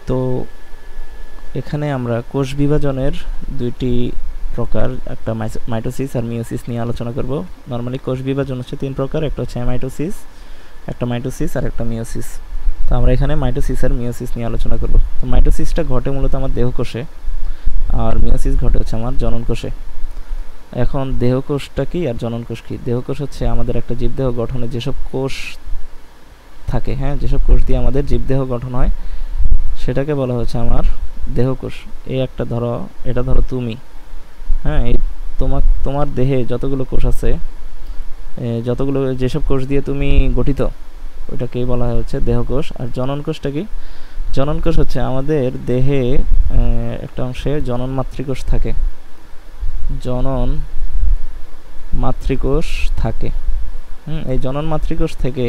তো এখানে আমরা কোষ বিভাজনের দুইটি প্রকার, একটা মাইটোসিস আর মিওসিস নিয়ে আলোচনা করব। নর্মালি কোষ বিভাজন হচ্ছে তিন প্রকার, একটা হচ্ছে অ্যামাইটোসিস, একটা মাইটোসিস আর একটা মিওসিস। তো আমরা এখানে মাইটোসিস আর মিওসিস নিয়ে আলোচনা করব। তো মাইটোসিসটা ঘটে মূলত আমার দেহকোষে, আর মিওসিস ঘটে হচ্ছে আমার জননকোষে। এখন দেহকোষটা কি আর জননকোষ কি? দেহকোষ হচ্ছে আমাদের একটা জীবদেহ গঠনে যেসব কোষ থাকে, হ্যাঁ, যেসব কোষ দিয়ে আমাদের জীবদেহ গঠন হয় সেটাকে বলা হচ্ছে আমার দেহকোষ। এই একটা ধরো, এটা ধরো তুমি, হ্যাঁ, এই তোমার দেহে যতগুলো কোষ আছে, যতগুলো যেসব কোষ দিয়ে তুমি গঠিত, ওইটাকেই বলা হচ্ছে দেহকোষ। আর জননকোষটা কি? জননকোষ হচ্ছে আমাদের দেহে একটা অংশে জনন মাতৃকোষ থাকে, জনন মাতৃকোষ থাকে। এই জনন মাতৃকোষ থেকে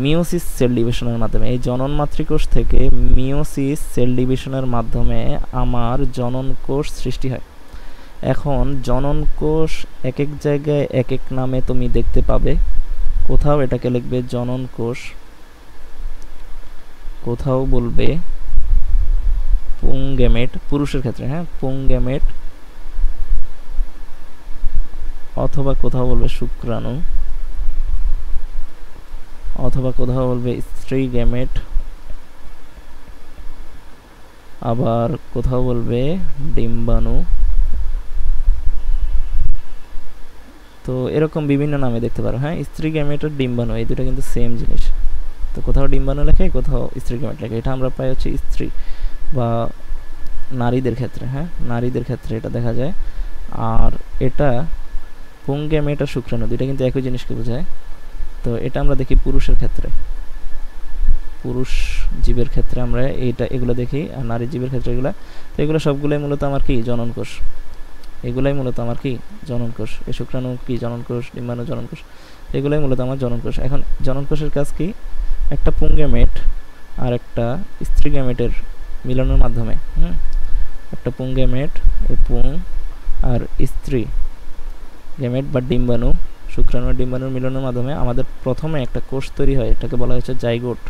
মিওসিস সেল ডিভিশনের মাধ্যমে, এই জনন মাতৃকোষ থেকে মিওসিস সেল ডিভিশনের মাধ্যমে আমার জনন কোষ সৃষ্টি হয়। এখন জনন কোষ এক এক জায়গায় এক এক নামে তুমি দেখতে পাবে। কোথাও এটাকে লিখবে জনন কোষ, কোথাও বলবে পুংগেমেট, পুরুষের ক্ষেত্রে, হ্যাঁ, পুংগেমেট, অথবা কোথাও বলবে শুক্রাণু, অথবা কোথাও বলবে স্ত্রী গেমেট, আবার কোথাও বলবে ডিম্বাণু। তো এরকম বিভিন্ন নামে দেখতে পারো, হ্যাঁ। স্ত্রী গ্যামেট আর ডিম্বাণু এই দুটো কিন্তু সেম জিনিস। তো কোথাও ডিম্বাণু লেখে, কোথাও স্ত্রী গ্যামেট লেখে। এটা আমরা পাই হচ্ছে স্ত্রী বা নারীদের ক্ষেত্রে, হ্যাঁ, নারীদের ক্ষেত্রে এটা দেখা যায়। আর এটা পুংগ্যামেট আর শুক্রাণু দুইটা কিন্তু একই জিনিসকে বোঝায়। তো এটা আমরা দেখি পুরুষের ক্ষেত্রে, পুরুষ জীবের ক্ষেত্রে আমরা এগুলো দেখি, আর নারী জীবের ক্ষেত্রে এগুলো। তো এগুলো সবগুলোই মূলত আমার কি জননকোষ, এগুলাই মূলত আমার কি জননকোষ। এই শুক্রাণু কি জননকোষ, ডিম্বাণু জননকোষ, এগুলাই মূলত আমার জননকোষ। এখন জননকোষের কাজ কি? একটা পুংগ্যামেট আর একটা স্ত্রী গ্যামেটের মিলনের মাধ্যমে, একটা পুংগ্যামেট, এই পুং আর স্ত্রী গ্যামেট বা ডিম্বাণু, শুক্রাণু আর ডিম্বাণুর মিলনের মাধ্যমে আমাদের প্রথমে একটা কোষ তৈরি হয়, এটাকে বলা হয়েছে জাইগোট।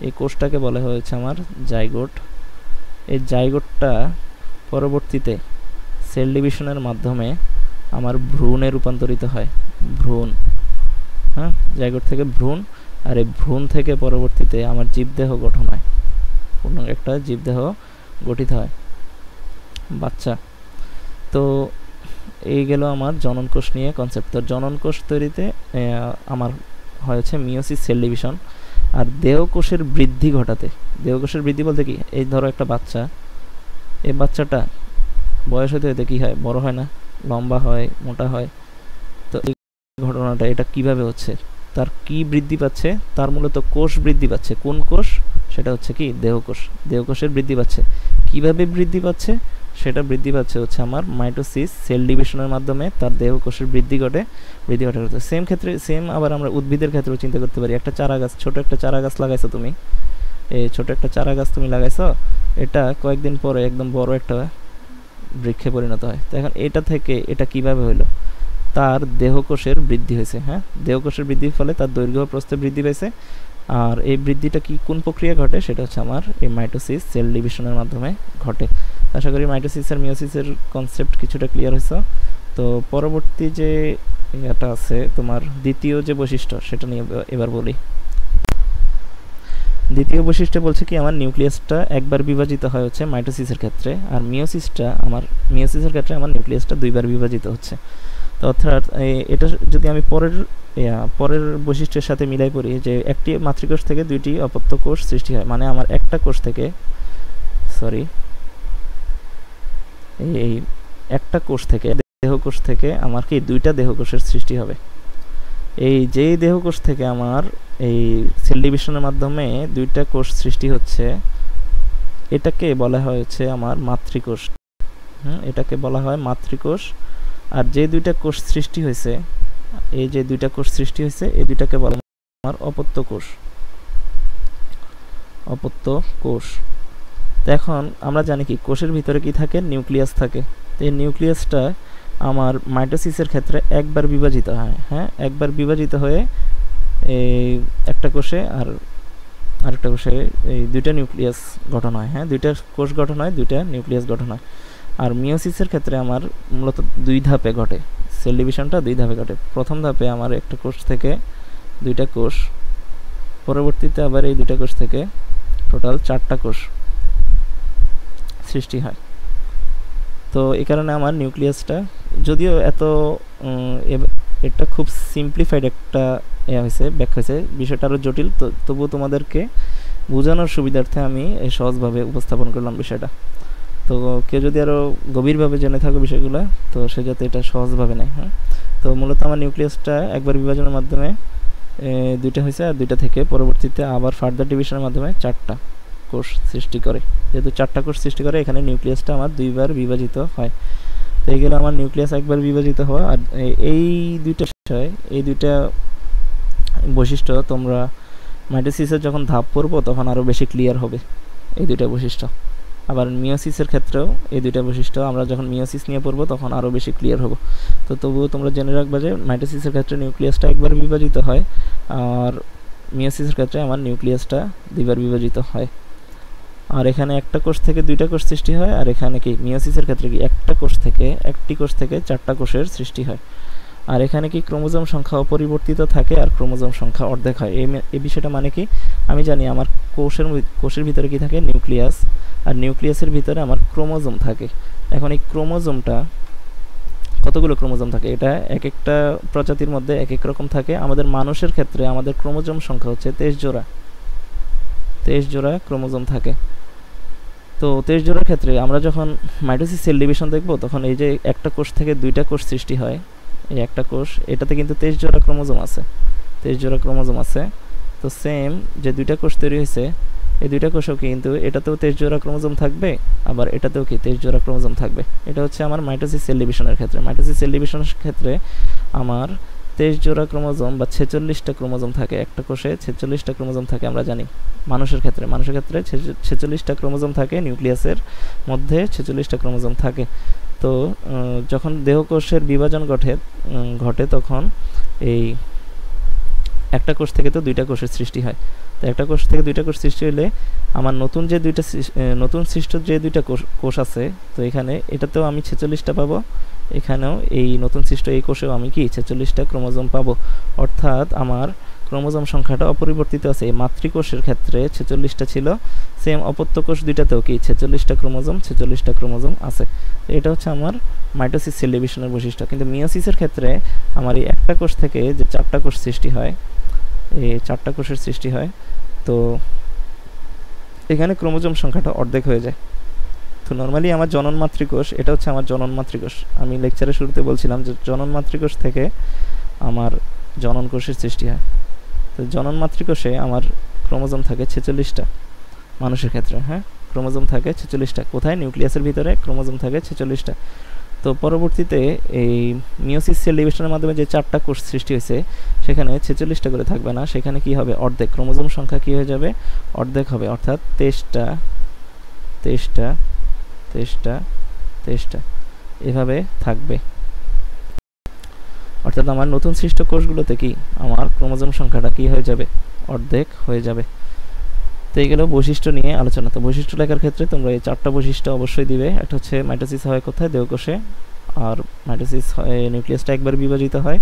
এই কোষটাকে বলা হয়েছে আমার জাইগোট। এই জাইগোটটা পরবর্তীতে সেল ডিভিশনের মাধ্যমে আমার ভ্রূণে রূপান্তরিত হয়, ভ্রূণ, হ্যাঁ, জাইগোট থেকে ভ্রূণ। আর এই ভ্রূণ থেকে পরবর্তীতে আমার জীবদেহ গঠন হয়, পূর্ণ একটা জীবদেহ গঠিত হয়, বাচ্চা। তো এই গেল আমার জননকোষ নিয়ে কনসেপ্ট। তো জননকোষ তৈরিতে আমার হয়েছে মিওসিস সেল ডিভিশন। আর দেহকোষের বৃদ্ধি ঘটাতে, দেহকোষের বৃদ্ধি বলতে কি, এই ধরো একটা বাচ্চা, এই বাচ্চাটা বয়স হতে হতে কী হয়, বড় হয় না, লম্বা হয়, মোটা হয়। তো এই ঘটনাটা এটা কিভাবে হচ্ছে, তার কি বৃদ্ধি পাচ্ছে? তার মূলত কোষ বৃদ্ধি পাচ্ছে। কোন কোষ? সেটা হচ্ছে কি দেহকোষ। দেহকোষের বৃদ্ধি পাচ্ছে। কিভাবে বৃদ্ধি পাচ্ছে? সেটা বৃদ্ধি পাচ্ছে হচ্ছে আমার মাইটোসিস সেল ডিভিশনের মাধ্যমে তার দেহকোষের বৃদ্ধি ঘটে। সেম ক্ষেত্রে সেম আবার আমরা উদ্ভিদের ক্ষেত্রেও চিন্তা করতে পারি। একটা চারা গাছ, ছোট একটা চারা গাছ লাগাইছো তুমি, এই ছোট একটা চারা গাছ তুমি লাগাইছো, এটা কয়েকদিন পরে একদম বড় একটা বৃক্ষে পরিণত হয়। তো এখন এটা থেকে এটা কিভাবে হলো? তার দেহকোষের বৃদ্ধি হয়েছে, হ্যাঁ, দেহকোষের বৃদ্ধির ফলে তার দৈর্ঘ্য প্রস্থ বৃদ্ধি পেয়েছে। আর এই বৃদ্ধিটা কি কোন প্রক্রিয়া ঘটে? সেটা হচ্ছে আমার এই মাইটোসিস সেল ডিভিশনের মাধ্যমে ঘটে। আশা করি মাইটোসিস আর মিওসিসের কনসেপ্ট কিছুটা ক্লিয়ার হয়েছে। তো পরবর্তী যে এটা আছে তোমার দ্বিতীয় যে বৈশিষ্ট্য, সেটা নিয়ে এবার বলি। দ্বিতীয় বৈশিষ্ট্য বলছে কি, আমার নিউক্লিয়াসটা একবার বিভাজিত হয় হচ্ছে মাইটোসিসের ক্ষেত্রে, আর মিওসিসের ক্ষেত্রে আমার নিউক্লিয়াসটা দুইবার বিভাজিত হচ্ছে। তো অর্থাৎ এটা যদি আমি পরের বৈশিষ্ট্যের সাথে মিলাই পড়ি, যে একটি মাতৃকোষ থেকে দুইটি অপত্য কোষ সৃষ্টি হয়, মানে আমার একটা কোষ থেকে এই একটা কোষ থেকে, দেহকোষ থেকে আমার কি দুইটা দেহকোষের সৃষ্টি হবে। এই যেই দেহকোষ থেকে আমার এই সেল ডিভিশনের মাধ্যমে দুইটা কোষ সৃষ্টি হচ্ছে, এটাকে বলা হয় হচ্ছে আমার মাতৃকোষ। এটাকে বলা হয় মাতৃকোষ। আর যে দুইটা কোষ সৃষ্টি হয়েছে, এই যে দুইটা কোষ সৃষ্টি হয়েছে, এই দুইটাকে বলা হয় আমার অপত্য কোষ, অপত্য কোষ। তো এখন আমরা জানি কি কোষের ভিতরে কি থাকে, নিউক্লিয়াস থাকে। তো এই নিউক্লিয়াসটা আমার মাইটোসিসের ক্ষেত্রে একবার বিভাজিত হয়, হ্যাঁ, একবার বিভাজিত হয়ে এই একটা কোষে আর আরেকটা কোষে এই দুইটা নিউক্লিয়াস গঠন হয়, হ্যাঁ দুইটা কোষ গঠন হয়, দুইটা নিউক্লিয়াস গঠন হয়। আর মিওসিসের ক্ষেত্রে আমার মূলত 2 ধাপে ঘটে, সেল ডিভিশনটা 2 ধাপে ঘটে। প্রথম ধাপে আমার একটা কোষ থেকে 2টা কোষ, পরবর্তীতে আবার এই 2টা কোষ থেকে টোটাল 4টা কোষ সৃষ্টি হয়। তো এই কারণে আমার নিউক্লিয়াসটা যদিও এত এটা খুব সিম্পলিফাইড একটা হয়েছে, ব্যাখ্যা হয়েছে, বিষয়টা আরও জটিল, তো তবুও তোমাদেরকে বোঝানোর সুবিধার্থে আমি এই সহজভাবে উপস্থাপন করলাম বিষয়টা। তো কেউ যদি আরও গভীরভাবে জেনে থাকো বিষয়গুলো, তো সে যাতে এটা সহজভাবে নেয়। হ্যাঁ, তো মূলত আমার নিউক্লিয়াসটা একবার বিভাজনের মাধ্যমে 2টা হয়েছে, আর 2টা থেকে পরবর্তীতে আবার ফার্দার ডিভিশনের মাধ্যমে 4টা কোষ সৃষ্টি করে। যেহেতু 4টা কোষ সৃষ্টি করে, এখানে নিউক্লিয়াসটা আমার 2বার বিভাজিত হয়। তো এই গেল আমার নিউক্লিয়াস একবার বিভাজিত হওয়া। আর এই 2টা বিষয়, এই 2টা বৈশিষ্ট্য তোমরা মাইটোসিসের যখন ধাপ পড়বো তখন আরও বেশি ক্লিয়ার হবে এই 2টা বৈশিষ্ট্য। আবার মিওসিসের ক্ষেত্রেও এই 2টা বৈশিষ্ট্য আমরা যখন মিওসিস নিয়ে পড়বো তখন আরও বেশি ক্লিয়ার হবো। তো তবুও তোমরা জেনে রাখবা যে মাইটোসিসের ক্ষেত্রে নিউক্লিয়াসটা একবার বিভাজিত হয়, আর মিওসিসের ক্ষেত্রে আমার নিউক্লিয়াসটা 2বার বিভাজিত হয়। আর এখানে একটা কোষ থেকে 2টা কোষ সৃষ্টি হয়, আর এখানে কি মিওসিসের ক্ষেত্রে কি একটি কোষ থেকে 4টা কোষের সৃষ্টি হয়। আর এখানে কি ক্রোমোজোম সংখ্যা অপরিবর্তিত থাকে, আর ক্রোমোজোম সংখ্যা অর্ধেক হয়। এই বিষয়টা মানে কি, আমি জানি আমার কোষের ভিতরে কি থাকে, নিউক্লিয়াস, আর নিউক্লিয়াসের ভিতরে আমার ক্রোমোজোম থাকে। এখন এই ক্রোমোজোমটা কতগুলো ক্রোমোজোম থাকে, এটা এক একটা প্রজাতির মধ্যে এক এক রকম থাকে। আমাদের মানুষের ক্ষেত্রে আমাদের ক্রোমোজোম সংখ্যা হচ্ছে 23 জোড়া, 23 জোড়া ক্রোমোজোম থাকে। তো 23 জোড়ার ক্ষেত্রে আমরা যখন মাইটোসিস সেল ডিভিশন দেখব, তখন এই যে একটা কোষ থেকে 2টা কোষ সৃষ্টি হয়, এই একটা কোষ, এটাতে কিন্তু 23 জোড়া ক্রোমোজোম আছে, 23 জোড়া ক্রোমোজোম আছে। তো সেম যে 2টা কোষ তৈরি হয়েছে, এই 2টা কোষও কিন্তু এটাতেও 23 জোড়া ক্রোমোজোম থাকবে, আবার এটাতেও কি 23 জোড়া ক্রোমোজোম থাকবে। এটা হচ্ছে আমার মাইটোসিস সেল ডিভিশনের ক্ষেত্রে। মাইটোসিস সেল ডিভিশনের ক্ষেত্রে আমার 23 জোড়া ক্রোমোজোম বা 46টা ক্রোমোজোম থাকে, একটা কোষে 46টা ক্রোমোজোম থাকে আমরা জানি। মানুষের ক্ষেত্রে 46টা ক্রোমোজোম থাকে, নিউক্লিয়াসের মধ্যে 46টা ক্রোমোজোম থাকে। তো যখন দেহকোষের বিভাজন ঘটে তখন এই একটা কোষ থেকে তো 2টা কোষের সৃষ্টি হয়। তো একটা কোষ থেকে 2টা কোষ সৃষ্টি হলে আমার নতুন সৃষ্ট যে 2টা কোষ আছে, তো এখানে এটাতেও আমি 46টা পাবো, এখানেও এই নতুন সৃষ্ট এই কোষেও আমি কি 46টা ক্রোমোজোম পাবো। অর্থাৎ আমার ক্রোমোজোম সংখ্যাটা অপরিবর্তিত আছে। এই মাতৃকোষের ক্ষেত্রে 46টা ছিল, সেম অপত্য কোষ 2টাতেও কি 46টা ক্রোমোজোম আছে। এটা হচ্ছে আমার মাইটোসিস সেল ডিভিশনের বৈশিষ্ট্য। কিন্তু মিওসিসের ক্ষেত্রে আমার এই একটা কোষ থেকে যে 4টা কোষ সৃষ্টি হয়, এই 4টা কোষের সৃষ্টি হয়, তো এখানে ক্রোমোজোম সংখ্যাটা অর্ধেক হয়ে যায়। তো নর্মালি আমার জনন মাতৃকোষ, এটা হচ্ছে আমার জনন মাতৃকোষ। আমি লেকচারের শুরুতে বলছিলাম যে জনন মাতৃকোষ থেকে আমার জনন কোষের সৃষ্টি হয়। তো জনন মাতৃকোষে আমার ক্রোমোজোম থাকে 46টা মানুষের ক্ষেত্রে। হ্যাঁ, ক্রোমোজোম থাকে 46টা। কোথায়? নিউক্লিয়াসের ভিতরে ক্রোমোজোম থাকে 46টা। তো পরবর্তীতে এই মিওসিস সেল ডিভিশনের মাধ্যমে যে 4টা কোষ সৃষ্টি হয়েছে, সেখানে 46টা করে থাকবে না, সেখানে কি হবে, অর্ধেক ক্রোমোজোম সংখ্যা কি হয়ে যাবে, অর্ধেক হবে, অর্থাৎ 23টা এভাবে থাকবে। অর্থাৎ আমার নতুন সৃষ্ট কোষগুলোতে কি আমার ক্রোমোজোম সংখ্যাটা কি হয়ে যাবে, অর্ধেক হয়ে যাবে। তো এই গেল বৈশিষ্ট্য নিয়ে আলোচনা। তো বৈশিষ্ট্য লেখার ক্ষেত্রে তোমরা এই 4টা বৈশিষ্ট্য অবশ্যই দিবে। একটা হচ্ছে মাইটোসিস হয় কোথায়, দেহকোষে, আর মাইটোসিস হয় নিউক্লিয়াসটা একবার বিভাজিত হয়,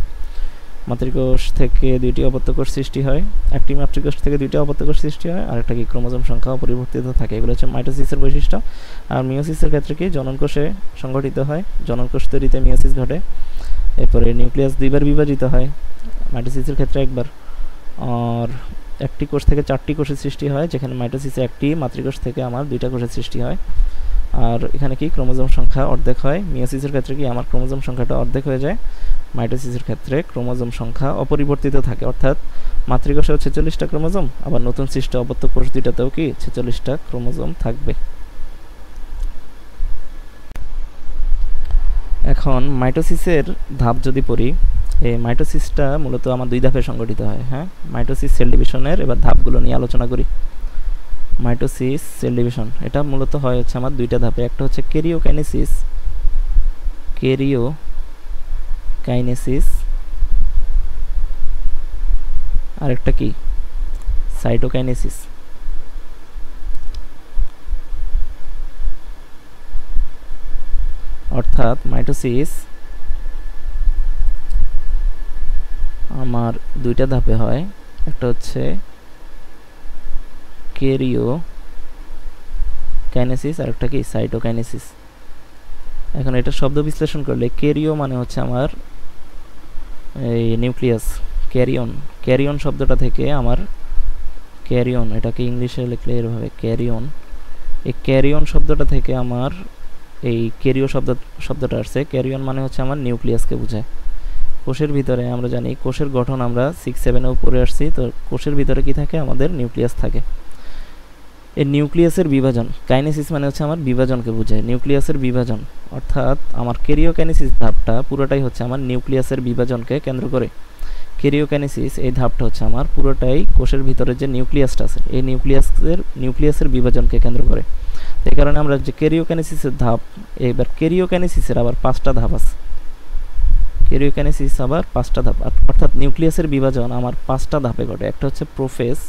মাতৃকোষ থেকে 2টি অপত্য কোষ সৃষ্টি হয়, একটি মাতৃকোষ থেকে 2টি অপত্য কোষ সৃষ্টি হয়, আর একটা কি ক্রোমোজোম সংখ্যা অপরিবর্তিত থাকে। এগুলো হচ্ছে মাইটোসিসের বৈশিষ্ট্য। আর মিওসিসের ক্ষেত্রে কি জনন কোষে সংঘটিত হয়, জনন কোষ তৈরিতে মিওসিস ঘটে। এরপরে নিউক্লিয়াস 2বার বিভাজিত হয়, মাইটোসিসের ক্ষেত্রে একবার। আর একটি কোষ থেকে 4টি কোষের সৃষ্টি হয়, যেখানে মাইটোসিসে একটি, মাতৃকোষ থেকে আমার 2টা কোষের সৃষ্টি হয়। আর এখানে কি ক্রোমোজোম সংখ্যা অর্ধেক হয়। মিওসিসের ক্ষেত্রে কি আমার ক্রোমোজোম সংখ্যাটা অর্ধেক হয়ে যায়, মাইটোসিসের ক্ষেত্রে ক্রোমোজোম সংখ্যা অপরিবর্তিত থাকে। অর্থাৎ মাতৃকোষেও 46টা ক্রোমোজোম, আবার নতুন সৃষ্ট অপত্য কোষ 2টাতেও কি 46টা ক্রোমোজোম থাকবে। এখন মাইটোসিসের ধাপ যদি পড়ি, এই মাইটোসিসটা মূলত আমার 2 ধাপে সংগঠিত হয়। হ্যাঁ, মাইটোসিস সেল ডিভিশনের এবার ধাপগুলো নিয়ে আলোচনা করি। মাইটোসিস সেল ডিভিশন এটা মূলত হয় হচ্ছে আমার 2টা ধাপে। একটা হচ্ছে কেরিওকাইনেসিস, আর একটা কি সাইটোকাইনেসিস। অর্থাৎ মাইটোসিস আমার দুইটা ধাপে হয়, একটা হচ্ছে ক্যারিওকাইনেসিস আর একটা কি সাইটোকাইনেসিস। এখন এটা শব্দ বিশ্লেষণ করলে ক্যারিও মানে হচ্ছে আমার এই নিউক্লিয়াস, ক্যারিয়ন শব্দটা থেকে আমার ক্যারিয়ন, এটাকে ইংলিশে লিখলে এরভাবে ক্যারিয়ন, এই ক্যারিয়ন শব্দটা থেকে আমার এই ক্যারিও শব্দটা আসছে। ক্যারিয়ন মানে হচ্ছে আমার নিউক্লিয়াসকে বোঝায়। কোষের ভিতরে আমরা জানি কোষের গঠন আমরা 6-7 উপরে আসছি, তো কোষের ভিতরে কি থাকে, আমাদের নিউক্লিয়াস থাকে। এই নিউক্লিয়াসের বিভাজন, কাইনেসিস মানে হচ্ছে আমার বিভাজনকে বোঝায়, নিউক্লিয়াসের বিভাজন, অর্থাৎ আমার ক্যারিওকাইনেসিস ধাপটা পুরোটাই হচ্ছে আমার নিউক্লিয়াসের বিভাজনকে কেন্দ্র করে। ক্যারিওকাইনেসিস এই ধাপটা হচ্ছে আমার পুরোটাই কোষের ভিতরে যে নিউক্লিয়াসটা আছে এই নিউক্লিয়াসের বিভাজনকে কেন্দ্র করে। এই কারণে আমরা যে ক্যারিওকাইনেসিসের ধাপ, এবার ক্যারিওকাইনেসিসের আবার 5টা ধাপ আছে। ক্যারিওকাইনেসিস আবার 5টা ধাপ, অর্থাৎ নিউক্লিয়াসের বিভাজন আমার 5টা ধাপে ঘটে। একটা হচ্ছে প্রোফেজ,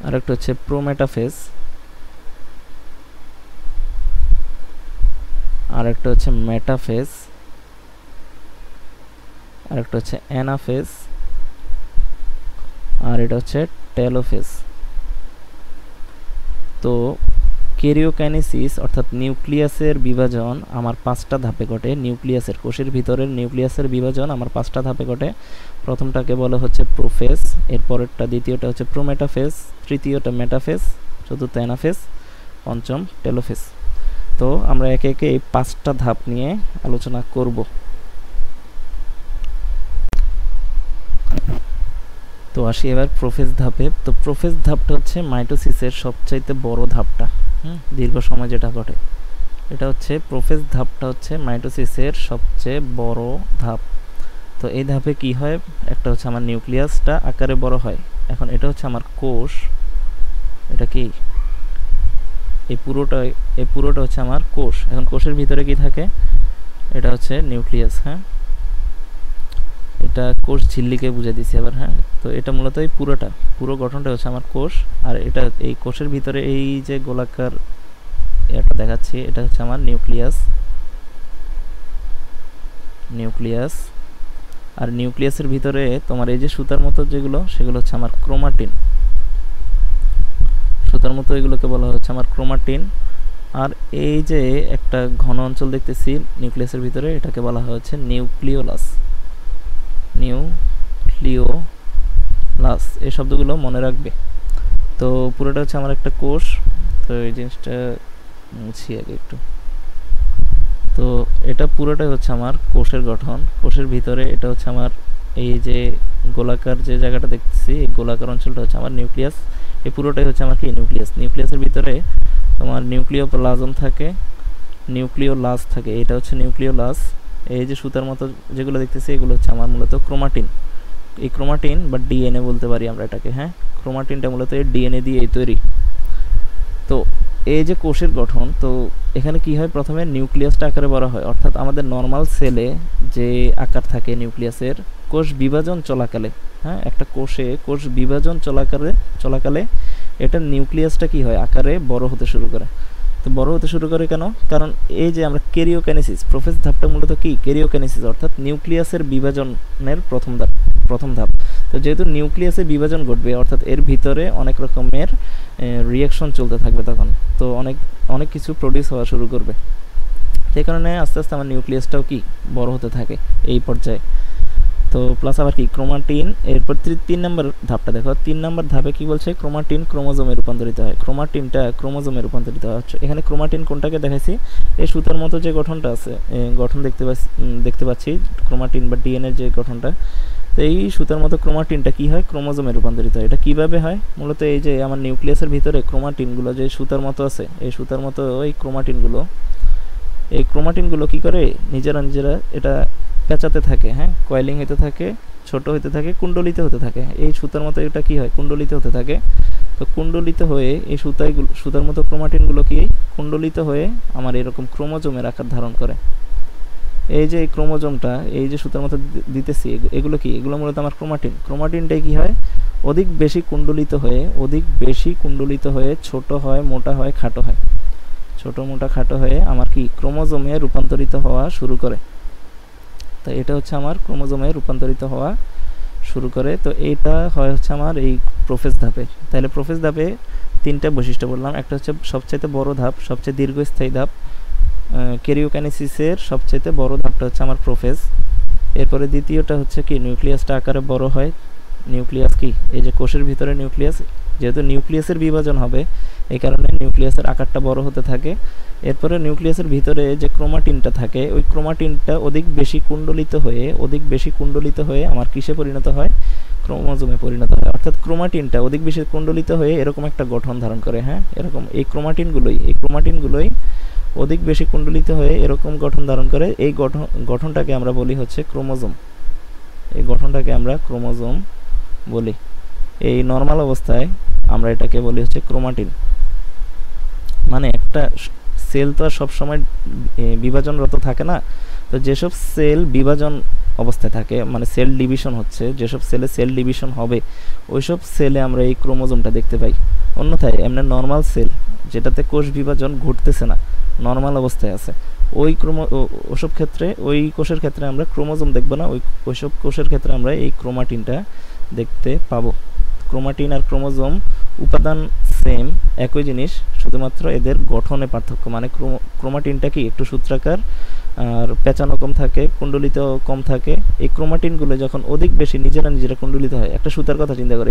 আর একটা হচ্ছে প্রোমেটাফেজ, আর একটা হচ্ছে মেটাফেজ, আর একটা হচ্ছে অ্যানাফেজ, আর এটা হচ্ছে টেলোফেজ। তো ক্যারিওকাইনেসিস অর্থাৎ নিউক্লিয়াসের বিভাজন আমার 5টা ধাপে ঘটে। নিউক্লিয়াসের, কোষের ভিতরের নিউক্লিয়াসের বিভাজন আমার 5টা ধাপে ঘটে। প্রথমটাকে বলা হচ্ছে প্রোফেজ, এরপরেরটা দ্বিতীয়টা হচ্ছে প্রোমেটাফেজ, তৃতীয়টা মেটাফেজ, চতুর্থ অ্যানাফেজ, পঞ্চম টেলোফেজ। তো আমরা একে একে এই 5টা ধাপ নিয়ে আলোচনা করব। তো আসি এবার প্রোফেজ ধাপে। তো প্রোফেজ ধাপটা হচ্ছে মাইটোসিসের সবচাইতে বড় ধাপটা, দীর্ঘ সময় যেটা ঘটে, এটা হচ্ছে প্রোফেজ ধাপটা হচ্ছে মাইটোসিসের সবচেয়ে বড় ধাপ। তো এই ধাপে কি হয়, একটা হচ্ছে আমার নিউক্লিয়াসটা আকারে বড় হয়। এখন এটা হচ্ছে আমার কোষ, এটা কি এই পুরোটা হচ্ছে আমার কোষ। এখন কোষের ভিতরে কি থাকে, এটা হচ্ছে নিউক্লিয়াস। হ্যাঁ, এটা কোষ ঝিল্লিকে বুঝে দিছি আবার। হ্যাঁ, তো এটা মূলত এই পুরো গঠনটা হচ্ছে আমার কোষ। আর এটা এই কোষের ভিতরে এই যে গোলাকার এটা দেখাচ্ছি, এটা হচ্ছে আমার নিউক্লিয়াস। আর নিউক্লিয়াসের ভিতরে তোমার এই যে সুতার মতো যেগুলো, সেগুলো হচ্ছে আমার ক্রোমাটিন। সুতার মতো এগুলোকে বলা হচ্ছে আমার ক্রোমাটিন। আর এই যে একটা ঘন অঞ্চল দেখতেছি নিউক্লিয়াসের ভিতরে, এটাকে বলা হচ্ছে নিউক্লিওলাস। এই শব্দগুলো মনে রাখবে। তো পুরোটা হচ্ছে আমার একটা কোষ। তো এই জিনিসটা মুছি আগে একটু। তো এটা পুরোটাই হচ্ছে আমার কোষের গঠন। কোষের ভিতরে এটা হচ্ছে আমার এই যে গোলাকার যে জায়গাটা দেখতেছি, এই গোলাকার অঞ্চলটা হচ্ছে আমার নিউক্লিয়াস। এই পুরোটাই হচ্ছে আমার কি নিউক্লিয়াসের ভিতরে তোমার নিউক্লিওপ্লাজম থাকে, নিউক্লিওলাস থাকে, এটা হচ্ছে নিউক্লিওলাস। এই যে সুতার মতো যেগুলো দেখতেছি এগুলো হচ্ছে আমার মূলত ক্রোমাটিন। এই ক্রোমাটিন বা ডিএনএ বলতে পারি আমরা এটাকে। হ্যাঁ, ক্রোমাটিনটা মূলত এই ডিএনএ দিয়ে তৈরি। তো এই যে কোষের গঠন, তো এখানে কি হয়, প্রথমে নিউক্লিয়াসটা আকারে বড় হয়, অর্থাৎ আমাদের নর্মাল সেলে যে আকার থাকে নিউক্লিয়াসের, কোষ বিভাজন চলাকালে, হ্যাঁ, একটা কোষ বিভাজন চলাকালে এটা নিউক্লিয়াসটা কি হয়, আকারে বড় হতে শুরু করে। তো বড় হতে শুরু করে কেন, কারণ এই যে আমরা ক্যারিওকাইনেসিস, প্রোফেজ ধাপটা মূলত কি ক্যারিওকাইনেসিস, অর্থাৎ নিউক্লিয়াসের বিভাজনের প্রথম ধাপ। তো যেহেতু নিউক্লিয়াসে বিভাজন ঘটবে, অর্থাৎ এর ভিতরে অনেক রকমের রিয়াকশন চলতে থাকবে, তখন তো অনেক কিছু প্রডিউস হওয়া শুরু করবে। সেই কারণে আস্তে আস্তে আমার নিউক্লিয়াসটাও কি বড় হতে থাকে এই পর্যায়ে। তো প্লাস আবার কি ক্রোমাটিন, এরপর 3 নম্বর ধাপটা দেখো। 3 নম্বর ধাপে কি বলছে, ক্রোমাটিন ক্রোমোজোমে রূপান্তরিত হয়। ক্রোমাটিনটা ক্রোমোজোমে রূপান্তরিত হচ্ছে। এখানে ক্রোমাটিন কোনটাকে দেখাইছি, এই সুতার মতো যে গঠনটা আছে, গঠন দেখতে পাচ্ছি ক্রোমাটিন বা ডিএনএর যে গঠনটা। তো এই সুতার মতো ক্রোমাটিনটা কি হয়, ক্রোমোজোমে রূপান্তরিত হয়। এটা কিভাবে হয়, মূলত এই যে আমার নিউক্লিয়াসের ভিতরে ক্রোমাটিনগুলো যে সুতার মতো আছে, এই সুতার মতো এই ক্রোমাটিনগুলো কি করে, নিজেরা এটা পেঁচাতে থাকে। হ্যাঁ, কয়েলিং হতে থাকে, ছোট হতে থাকে, কুণ্ডলিত হতে থাকে। এই সুতার মতো এটা কি হয়, কুণ্ডলিত হতে থাকে। তো কুণ্ডলিত হয়ে এই সুতার মতো ক্রোমাটিনগুলো কি কুণ্ডলিত হয়ে আমার এরকম ক্রোমোজোমের আকার ধারণ করে। এই যে ক্রোমোজোমটা এই যে সুতার মতো দিতেছি, এগুলো মূলত আমার ক্রোমাটিনটাই কি হয়, অধিক বেশি কুণ্ডলিত হয়ে ছোট হয়, মোটা হয়, খাটো হয়। ছোট মোটা খাটো হয়ে আমার কি ক্রোমোজোমে রূপান্তরিত হওয়া শুরু করে। তো এটা হচ্ছে আমার ক্রোমোজোমে রূপান্তরিত হওয়া শুরু করে। তো এইটা হয় হচ্ছে আমার এই প্রোফেজ ধাপে। তাহলে প্রোফেজ ধাপে তিনটা বৈশিষ্ট্য বললাম। একটা হচ্ছে সবচাইতে বড় ধাপ, সবচেয়ে দীর্ঘস্থায়ী ধাপ। ক্যারিওকাইনেসিসের সবচাইতে বড় ধাপটা হচ্ছে আমার প্রোফেজ। এরপরে দ্বিতীয়টা হচ্ছে কি নিউক্লিয়াসটা আকারে বড় হয়। নিউক্লিয়াস কি এই যে কোষের ভিতরে নিউক্লিয়াস, যেহেতু নিউক্লিয়াসের বিভাজন হবে এই কারণে নিউক্লিয়াসের আকারটা বড় হতে থাকে। এরপরে নিউক্লিয়াসের ভিতরে যে ক্রোমাটিনটা থাকে ওই ক্রোমাটিনটা অধিক বেশি কুণ্ডলিত হয়ে আমার কিসে পরিণত হয়, ক্রোমোজোমে পরিণত হয়। অর্থাৎ ক্রোমাটিনটা অধিক বেশি কুণ্ডলিত হয়ে এরকম একটা গঠন ধারণ করে। হ্যাঁ, এরকম এই ক্রোমাটিনগুলোই অধিক বেশি কুণ্ডলিত হয়ে এরকম গঠন ধারণ করে। এই গঠনটাকে আমরা বলি হচ্ছে ক্রোমোজোম। এই গঠনটাকে আমরা ক্রোমোজোম বলি। এই নর্মাল অবস্থায় আমরা এটাকে বলি হচ্ছে ক্রোমাটিন। মানে একটা সেল তো আর সবসময় বিভাজনরত থাকে না। তো যেসব সেল বিভাজন অবস্থায় থাকে, মানে সেল ডিভিশন হচ্ছে, যেসব সেলে সেল ডিভিশন হবে ওইসব সেলে আমরা এই ক্রোমোজোমটা দেখতে পাই। অন্যথায় এমনি নর্মাল সেল যেটাতে কোষ বিভাজন ঘটতেছে না, নর্মাল অবস্থায় আছে, ওই কোষের ক্ষেত্রে আমরা ক্রোমোজোম দেখব না। ওইসব কোষের ক্ষেত্রে আমরা এই ক্রোমাটিনটা দেখতে পাবো। ক্রোমাটিন আর ক্রোমোজোম উপাদান সেম, একই জিনিস, শুধুমাত্র এদের গঠনে পার্থক্য। মানে ক্রোমাটিনটা কি একটু সূত্রাকার আর পেঁচানো কম থাকে, কুণ্ডলিত কম থাকে। এই ক্রোমাটিনগুলো যখন অধিক বেশি নিজেরা কুণ্ডলিত হয়, একটা সুতার কথা চিন্তা করো,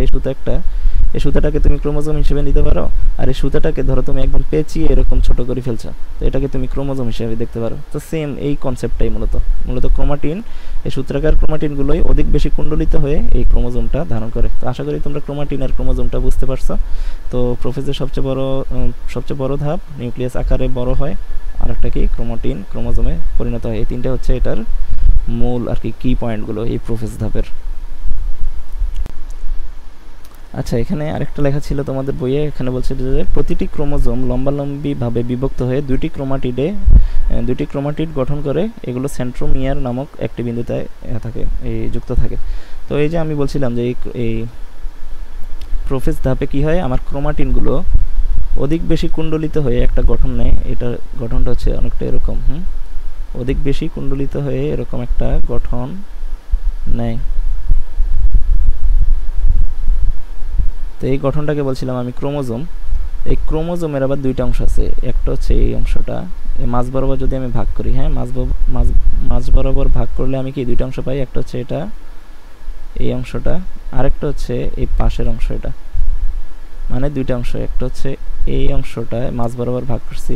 এই সুতাটাকে তুমি ক্রোমোজোম হিসেবে নিতে পারো, আর এই সুতাটাকে ধরো তুমি একদম পেঁচিয়ে এরকম ছোট করে ফেলছো, তো এটাকে তুমি ক্রোমোজোম হিসেবে দেখতে পারো। তো সেম এই কনসেপ্টটাই মূলত ক্রোমাটিন, এই সূত্রাকার ক্রোমাটিনগুলোই অধিক বেশি কুণ্ডলিত হয়ে এই ক্রোমোজোমটা ধারণ করে। তো আশা করি তোমরা ক্রোমাটিন আর ক্রোমোজোমটা বুঝতে পারছো। তো প্রোফেজের সবচেয়ে বড় ধাপ নিউক্লিয়াস আকারে বড় হয়, আর একটা কি ক্রোমাটিন ক্রোমোজোমে পরিণত হয়। এই তিনটা হচ্ছে এটার মূল আর কি পয়েন্টগুলো এই প্রোফেজ ধাপের। আচ্ছা, এখানে আরেকটা লেখা ছিল তোমাদের বইয়ে, এখানে বলছে যে প্রতিটি ক্রোমোজোম লম্বালম্বিভাবে বিভক্ত হয়ে দুটি ক্রোমাটিড গঠন করে। এগুলো সেন্ট্রোমিয়ার নামক একটি বিন্দুতে যুক্ত থাকে। তো এই যে আমি বলছিলাম যে এই প্রোফেজ ধাপে কি হয়, আমার ক্রোমাটিনগুলো অধিক বেশি কুণ্ডলিত হয়ে একটা গঠন নেয়। এটার গঠনটা হচ্ছে অনেকটা এরকম। অধিক বেশি কুণ্ডলিত হয়ে এরকম একটা গঠন নেয়। তো এই গঠনটাকে বলছিলাম আমি ক্রোমোজোম। এই ক্রোমোজোমের আবার দুইটা অংশ আছে। একটা হচ্ছে এই অংশটা, মাঝ বরাবর যদি আমি ভাগ করি, হ্যাঁ, মাঝ বরাবর ভাগ করলে আমি কি দুইটা অংশ পাই। একটা হচ্ছে এটা, এই অংশটা, আরেকটা হচ্ছে এই পাশের অংশ। এটা মানে দুইটা অংশ, একটা হচ্ছে এই অংশটা মাঝ বরাবর ভাগ করছি,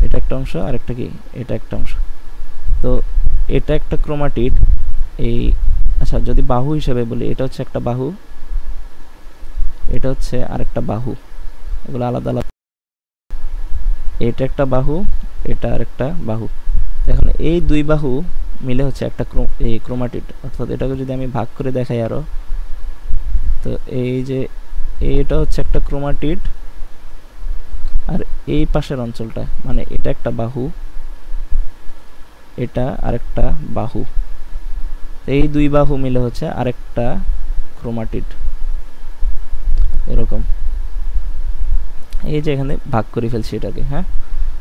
এটা একটা অংশ, আরেকটা কি এটা একটা অংশ। তো এটা একটা ক্রোমাটিড। আচ্ছা, যদি বাহু হিসেবে বলি, এটা হচ্ছে একটা বাহু, এটা হচ্ছে আরেকটা বাহু, এগুলো আলাদা আলাদা। এটা একটা বাহু, এটা আরেকটা বাহু। এখন এই দুই বাহু মিলে হচ্ছে একটা ক্রোমাটিড। অর্থাৎ এটাকে যদি আমি ভাগ করে দেখাই আরো, তো এই যে এটা হচ্ছে একটা ক্রোমাটিড, আর এই পাশের অঞ্চলটা মানে এটা একটা বাহু, এটা আরেকটা বাহু। এই দুই বাহু মিলে হচ্ছে আরেকটা ক্রোমাটিড। এরকম এই যে এখানে ভাগ করে ফেলছি এটাকে। হ্যাঁ,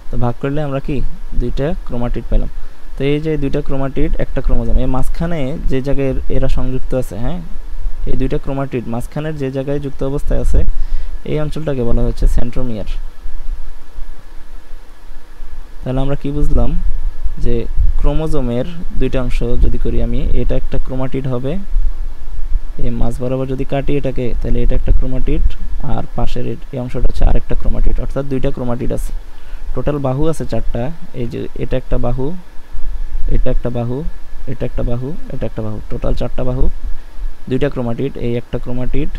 তো ভাগ করলে আমরা কি দুইটা ক্রোমাটিড পেলাম। তো এই যে দুইটা ক্রোমাটিড একটা ক্রোমোজোম, এই মাঝখানে যে জায়গায় এরা সংযুক্ত আছে, হ্যাঁ, এই দুইটা ক্রোমাটিড মাঝখানের যে জায়গায় যুক্ত অবস্থায় আছে এই অঞ্চলটাকে বলা হচ্ছে সেন্ট্রোমিয়ার। তাহলে আমরা কি বুঝলাম যে ক্রোমোজোমের দুইটা অংশ যদি করি আমি, এটা একটা ক্রোমাটিড হবে, এই মাঝ বরাবর যদি কাটি এটাকে, তাহলে এটা একটা ক্রোমাটিড, আর পাশের এই অংশটা হচ্ছে আরেকটা ক্রোমাটিড। অর্থাৎ দুইটা ক্রোমাটিড আছে। টোটাল বাহু আছে চারটা। এই যে এটা একটা বাহু, এটা একটা বাহু, এটা একটা বাহু, এটা একটা বাহু, টোটাল চারটা বাহু, দুইটা ক্রোমাটিড, এই একটা ক্রোমাটিড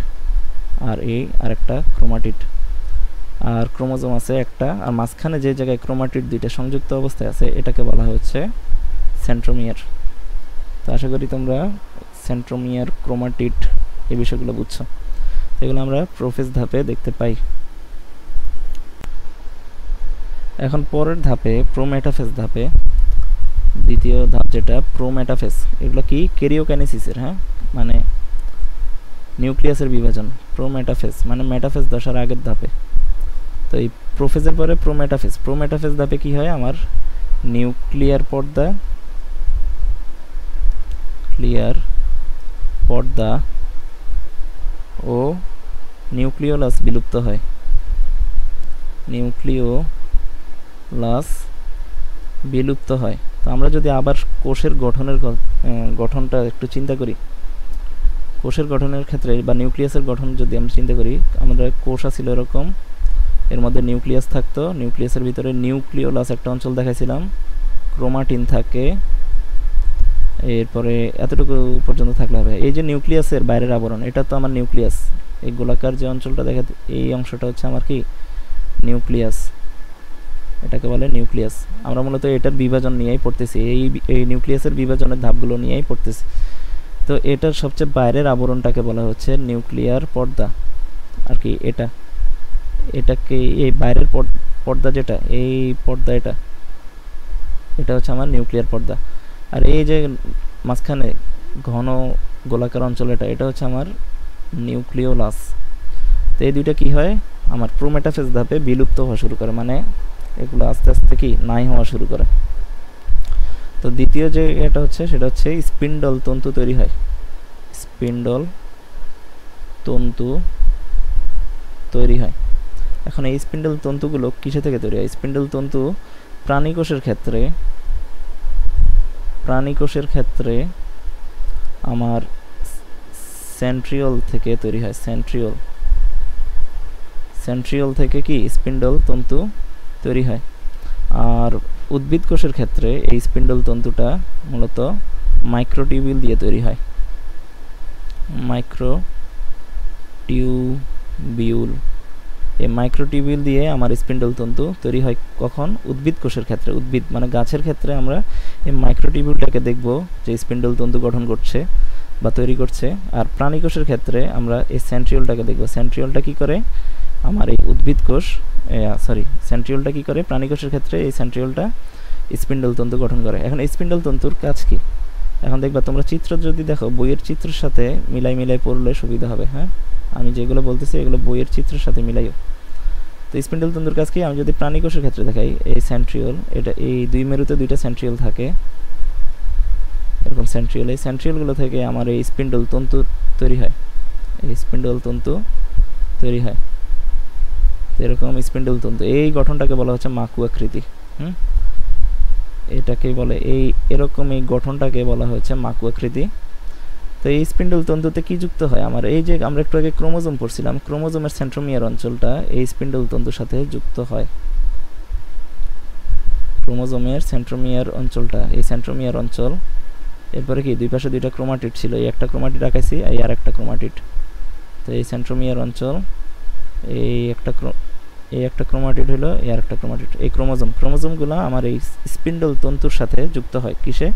আর এই আরেকটা ক্রোমাটিড। আর ক্রোমোজোম আছে একটা, আর মাঝখানে যে জায়গায় ক্রোমাটিড দুইটা সংযুক্ত অবস্থায় আছে এটাকে বলা হচ্ছে সেন্ট্রোমিয়ার। তো আশা করি তোমরা সেন্ট্রোমিয়ার, ক্রোমাটিড এই বিষয়গুলো বুঝছো। এগুলো আমরা প্রোফেজ ধাপে দেখতে পাই। এখন পরের ধাপে প্রোমেটাফেজ ধাপে, দ্বিতীয় ধাপ যেটা প্রোমেটাফেজ, এগুলো কি ক্যারিওকাইনেসিসের, হ্যাঁ, মানে নিউক্লিয়াসের বিভাজন। প্রোমেটাফেজ মানে মেটাফেজ দশার আগের ধাপে। তো এই প্রোফেজের পরে প্রোমেটাফেজ, প্রোমেটাফেজ ধাপে কি হয় আমার নিউক্লিয়ার পর্দা, ক্লিয়ার পর্দা ও নিউক্লিওলাস বিলুপ্ত হয়, নিউক্লিওলাস বিলুপ্ত হয়। তো আমরা যদি আবার কোষের গঠনটা একটু চিন্তা করি, কোষের গঠনের ক্ষেত্রে বা নিউক্লিয়াসের গঠন যদি আমরা চিন্তা করি, আমাদের কোষ ছিল এরকম, এর মধ্যে নিউক্লিয়াস থাকতো, নিউক্লিয়াসের ভিতরে নিউক্লিওলাস একটা অঞ্চল দেখাইছিলাম, ক্রোমাটিন থাকে, এরপরে এতটুকু পর্যন্ত থাকলে হবে। এই যে নিউক্লিয়াসের বাইরের আবরণ, এটা তো আমার নিউক্লিয়াস, এই গোলাকার যে অঞ্চলটা দেখা, এই অংশটা হচ্ছে আমার কি নিউক্লিয়াস, এটাকে বলে নিউক্লিয়াস। আমরা মূলত এটার বিভাজন নিয়েই পড়তেছি, এই নিউক্লিয়াসের বিভাজনের ধাপগুলো নিয়েই পড়তেছি। তো এটার সবচেয়ে বাইরের আবরণটাকে বলা হচ্ছে নিউক্লিয়ার পর্দা আর কি। এটাকে এই বাইরের পর্দা যেটা, এই পর্দা এটা হচ্ছে আমার নিউক্লিয়ার পর্দা। আর এই যে মাঝখানে ঘন গোলাকার অঞ্চল, এটা হচ্ছে আমার নিউক্লিওলাস। তো এই দুইটা কি হয় আমার প্রোমেটাফেজ ধাপে বিলুপ্ত হওয়া শুরু করে, মানে এগুলো আস্তে আস্তে কি নাই হওয়া শুরু করে। তো দ্বিতীয় যে এটা হচ্ছে সেটা হচ্ছে স্পিন্ডল তন্তু তৈরি হয়, স্পিন্ডল তন্তু তৈরি হয়। এখন এই স্পিন্ডল তন্তুগুলো কিসে থেকে তৈরি হয়? স্পিন্ডল তন্তু প্রাণীকোষের ক্ষেত্রে আমার সেন্ট্রিওল থেকে তৈরি হয়, সেন্ট্রিওল থেকে কি স্পিন্ডল তন্তু তৈরি হয়। আর উদ্ভিদ কোষের ক্ষেত্রে এই স্পিন্ডল তন্তুটা মূলত মাইক্রোটিউবিউল দিয়ে তৈরি হয়, মাইক্রোটিউবিউল। এই মাইক্রোটিউবিউল দিয়ে আমার স্পিন্ডল তন্তু তৈরি হয় কখন? উদ্ভিদ কোষের ক্ষেত্রে, উদ্ভিদ মানে গাছের ক্ষেত্রে আমরা এই মাইক্রোটিউবিউলটাকে দেখব যে স্পিন্ডল তন্তু গঠন করছে বা তৈরি করছে। আর প্রাণী কোষের ক্ষেত্রে আমরা এই সেন্ট্রিওলটাকে দেখব, সেন্ট্রিওলটা কি করে আমার এই উদ্ভিদ কোষ, সেন্ট্রিওলটা কি করে প্রাণী কোষের ক্ষেত্রে, এই সেন্ট্রিওলটা স্পিন্ডল তন্তু গঠন করে। এখন এই স্পিন্ডল তন্তুর কাজ কি? এখন দেখবা তোমরা চিত্র যদি দেখো, বইয়ের চিত্রের সাথে মিলাই পড়লে সুবিধা হবে। হ্যাঁ, আমি যেগুলো বলতেছি এগুলো বইয়ের চিত্রের সাথে মিলাইও। তো স্পিন্ডল তন্তুর কাজ কি? আমি যদি প্রাণী কোষের ক্ষেত্রে দেখাই, এই সেন্ট্রিওল, এটা এই দুই মেরুতে দুইটা সেন্ট্রিওল থাকে, এরকম সেন্ট্রিওল, এই সেন্ট্রিওলগুলো থেকে আমার এই স্পিন্ডল তন্তু তৈরি হয়, এই স্পিন্ডল তন্তু তৈরি হয়। এরকম স্পিন্ডল তন্তু, এই গঠনটাকে বলা হচ্ছে মাকু আকৃতি। এটাকে বলে এরকম এই গঠনটাকে বলা হচ্ছে মাকু আকৃতি। তো এই স্পিন্ডল তন্তুতে কি যুক্ত হয় আমার? এই যে আমরা একটু আগে ক্রোমোজোম পড়ছিলাম, ক্রোমোজোমের সেন্ট্রোমিয়ার অঞ্চলটা এই স্পিন্ডল তন্তুর সাথে যুক্ত হয়, ক্রোমোজোমের সেন্ট্রোমিয়ার অঞ্চলটা, এই সেন্ট্রোমিয়ার অঞ্চল। এরপরে কি দুই পাশে দুইটা ক্রোমাটিড ছিল, এই একটা ক্রোমাটিড আঁকাইছি, এই আর একটা ক্রোমাটিড। তো এই সেন্ট্রোমিয়ার অঞ্চল, এই একটা ক্রোমাটিড হলো, এই আর একটা ক্রোমাটিড, এই ক্রোমোজোমগুলো আমার এই স্পিন্ডল তন্তুর সাথে যুক্ত হয়। কিসে?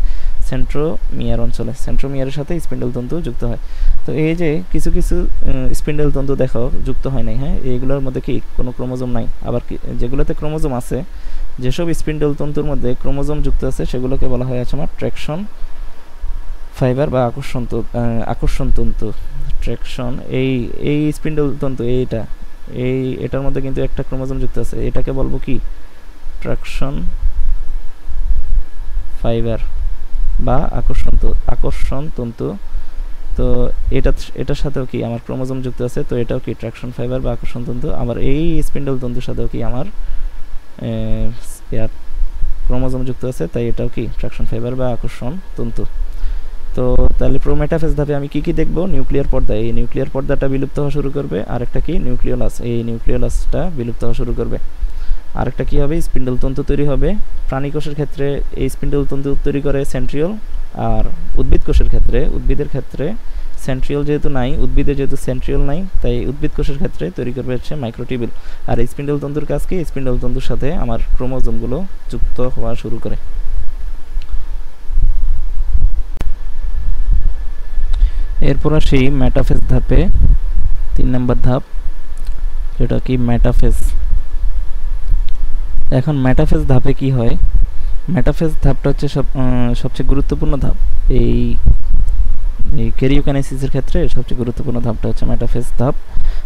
সেন্ট্রোমিয়ার অঞ্চলে, সেন্ট্রোমিয়ারের সাথে স্পিন্ডল তন্তু যুক্ত হয়। তো এই যে কিছু স্পিন্ডল তন্তু দেখো যুক্ত হয় নাই, হ্যাঁ, এইগুলোর মধ্যে কি কোনো ক্রোমোজোম নাই। আবার যেগুলোতে ক্রোমোজোম আছে, যেসব স্পিন্ডল তন্তুর মধ্যে ক্রোমোজোম যুক্ত আছে সেগুলোকে বলা হয় আমার ট্র্যাকশন ফাইবার বা আকর্ষণ তন্তু। ট্র্যাকশন, এই স্পিন্ডল তন্তু, এটার মধ্যে কিন্তু একটা ক্রোমোজোম যুক্ত আছে, এটাকে বলবো কি ট্র্যাকশন ফাইবার বা আকর্ষণ তন্তু। তো এটার সাথেও কি আমার ক্রোমোজোম যুক্ত আছে, তো এটাও কি ট্র্যাকশন ফাইবার বা আকর্ষণ তন্তু। আবার এই স্পিন্ডল তন্তুর সাথেও কি আমার ক্রোমোজোম যুক্ত আছে, তাই এটাও কি ট্র্যাকশন ফাইবার বা আকর্ষণ তন্তু। তো তাহলে প্রোমেটাফেজ ধাপে আমি কি দেখব? নিউক্লিয়ার পর্দা, এই নিউক্লিয়ার পর্দাটা বিলুপ্ত হওয়া শুরু করবে। আরেকটা কি নিউক্লিওলাস, এই নিউক্লিওলাসটা বিলুপ্ত হওয়া শুরু করবে। আরেকটা কি হবে? স্পিন্ডল তন্তু তৈরি হবে। প্রাণী কোষের ক্ষেত্রে এই স্পিন্ডল তন্তু তৈরি করে সেন্ট্রিওল, আর উদ্ভিদের ক্ষেত্রে সেন্ট্রিওল যেহেতু নাই, উদ্ভিদে যেহেতু সেন্ট্রিওল নাই, তাই উদ্ভিদ কোষের ক্ষেত্রে তৈরি করবে হচ্ছে মাইক্রোটিউবিউল। আর এই স্পিন্ডল তন্তুর কাজ কি? স্পিন্ডল তন্তুর সাথে আমার ক্রোমোজোমগুলো যুক্ত হওয়া শুরু করে। এরপর আসি মেটাফেজ ধাপে, 3 নম্বর ধাপ, যেটা কি মেটাফেজ। এখন মেটাফেজ ধাপে কি হয়? মেটাফেজ ধাপটা হচ্ছে সবচেয়ে গুরুত্বপূর্ণ ধাপ এই এই ক্যারিওকাইনেসিসের ক্ষেত্রে সবচেয়ে গুরুত্বপূর্ণ ধাপটা হচ্ছে মেটাফেজ ধাপ।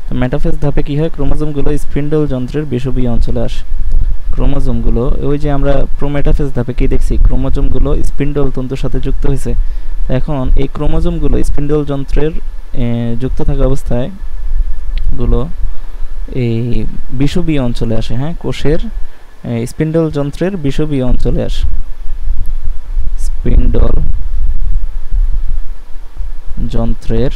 তো মেটাফেজ ধাপে কি হয়, ক্রোমোজোমগুলো স্পিন্ডল যন্ত্রের বিষুবীয় অঞ্চলে আসে। ক্রোমোজোমগুলো ওই যে আমরা প্রোমেটাফেজ ধাপে কি দেখছি, ক্রোমোজোমগুলো স্পিন্ডল তন্তুর সাথে যুক্ত হয়েছে। এখন এই ক্রোমোজোমগুলো স্পিন্ডল যন্ত্রের যুক্ত থাকা অবস্থায় গুলো এই বিষুবীয় অঞ্চলে আসে। হ্যাঁ, কোষের স্পিন্ডল যন্ত্রের বিষুবীয় অঞ্চলে আসে, স্পিন্ডল যন্ত্রের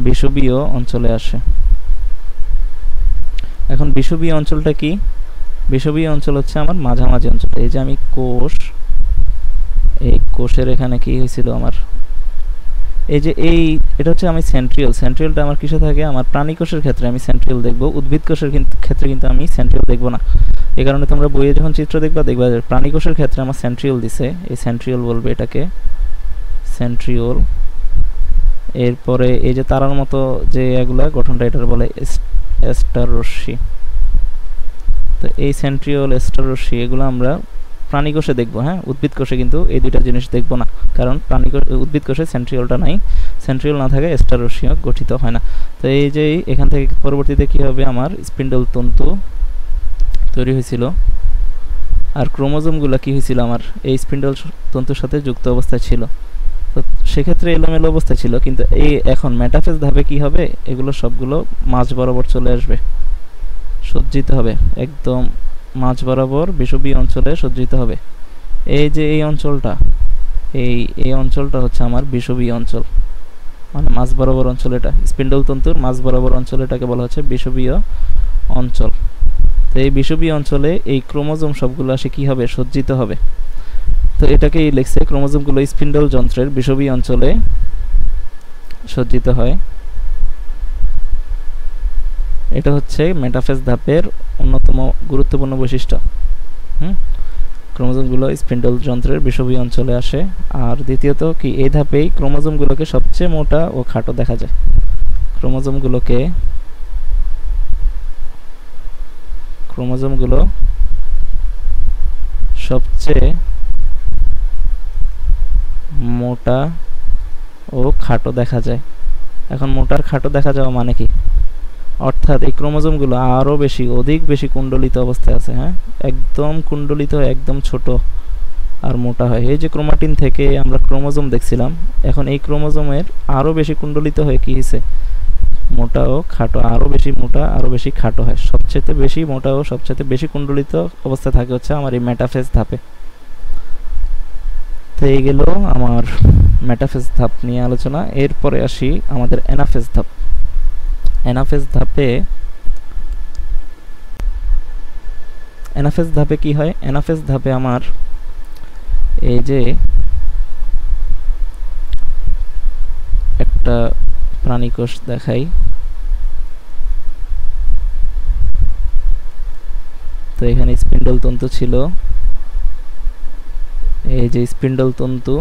বিষুবীয় অঞ্চলে আসে। এখন বিষুবীয় অঞ্চলটা কি, বিষুবীয় অঞ্চল হচ্ছে আমার মাঝামাঝি অঞ্চল। এই যে আমি কোষ, এই কোষের এখানে কি হয়েছিল আমার, এই যে এটা হচ্ছে আমি সেন্ট্রিওল। সেন্ট্রিওলটা আমার কিসে থাকে, আমার প্রাণী কোষের ক্ষেত্রে আমি সেন্ট্রিওল দেখব, উদ্ভিদ কোষের ক্ষেত্রে কিন্তু আমি সেন্ট্রিওল দেখব না। এই কারণে তোমরা বইয়ে যখন চিত্র দেখবা প্রাণী কোষের ক্ষেত্রে আমার সেন্ট্রিওল দিছে, এই সেন্ট্রিওল বলবে এটাকে, সেন্ট্রিওল। এরপরে এই যে তারার মতো যে এগুলা গঠনটা, এটার বলে এস্টার রশ্মি। তো এই সেন্ট্রিওল, এস্টার রশ্মি এগুলো আমরা প্রাণী কোষে দেখবো। হ্যাঁ, উদ্ভিদ কোষে কিন্তু এই দুইটা জিনিস দেখবো না, কারণ উদ্ভিদ কোষে সেন্ট্রিওলটা নাই, সেন্ট্রিওল না থাকে এস্টার রশ্মিও গঠিত হয় না। তো এই যে এখান থেকে পরবর্তীতে কি হবে, আমার স্পিন্ডল তন্তু তৈরি হয়েছিল, আর ক্রোমোজোমগুলো কি হয়েছিল, আমার এই স্পিন্ডল তন্তুর সাথে যুক্ত অবস্থায় ছিল। তো সেক্ষেত্রে এলোমেলো অবস্থা ছিল, কিন্তু এই এখন মেটাফেজ ধাপে কি হবে, এগুলো সবগুলো মাঝ বরাবর চলে আসবে, সজ্জিত হবে, একদম মাঝ বরাবর বিষুবীয় অঞ্চলে সজ্জিত হবে। এই যে এই অঞ্চলটা, এই অঞ্চলটা হচ্ছে আমার বিষুবীয় অঞ্চল, মানে মাঝ বরাবর অঞ্চল। এটা স্পিন্ডল তন্তুর মাঝ বরাবর অঞ্চল, এটাকে বলা হচ্ছে বিষুবীয় অঞ্চল। তো এই বিষুবীয় অঞ্চলে এই ক্রোমোজোম সবগুলো আসে কি হবে, সজ্জিত হবে। তো এটাকেই লিখছে, ক্রোমোজোমগুলো স্পিন্ডল যন্ত্রের বিষুবীয় অঞ্চলে সজ্জিত হয়। এটা হচ্ছে মেটাফেজ ধাপের অন্যতম গুরুত্বপূর্ণ বৈশিষ্ট্য। ক্রোমোজোমগুলো স্পিন্ডল যন্ত্রের বিষুবীয় অঞ্চলে আসে। আর দ্বিতীয়ত কি, এই ধাপেই ক্রোমোজোমগুলোকে সবচেয়ে মোটা ও খাটো দেখা যায়। ক্রোমোজোমগুলো সবচেয়ে মোটা ও খাটো দেখা যায়। এখন মোটা আর খাটো দেখা যাওয়া মানে কি, অর্থাৎ এই ক্রোমোজোমগুলো আরো অধিক বেশি কুণ্ডলিত অবস্থায় আছে। হ্যাঁ, একদম কুণ্ডলিত, একদম ছোট আর মোটা হয়। এই যে ক্রোমাটিন থেকে আমরা ক্রোমোজোম দেখছিলাম, এখন এই ক্রোমোজোমের আরো বেশি কুণ্ডলিত হয়ে কি হয়েছে, মোটা ও খাটো, আরো বেশি মোটা আরো বেশি খাটো হয়। সবচেয়ে বেশি মোটা ও সবচেয়ে বেশি কুণ্ডলিত অবস্থায় থাকে হচ্ছে আমার এই মেটাফেজ ধাপে। তো এই গেল আমার মেটাফেজ ধাপ নিয়ে আলোচনা। এরপরে আসি আমাদের অ্যানাফেজ ধাপ। অ্যানাফেজ ধাপে কি হয়, অ্যানাফেজ ধাপে আমার এই যে একটা প্রাণী কোষ দেখাই, তো এখানে স্পিন্ডল তন্তু ছিল, এই যে স্পিন্ডল তন্তু,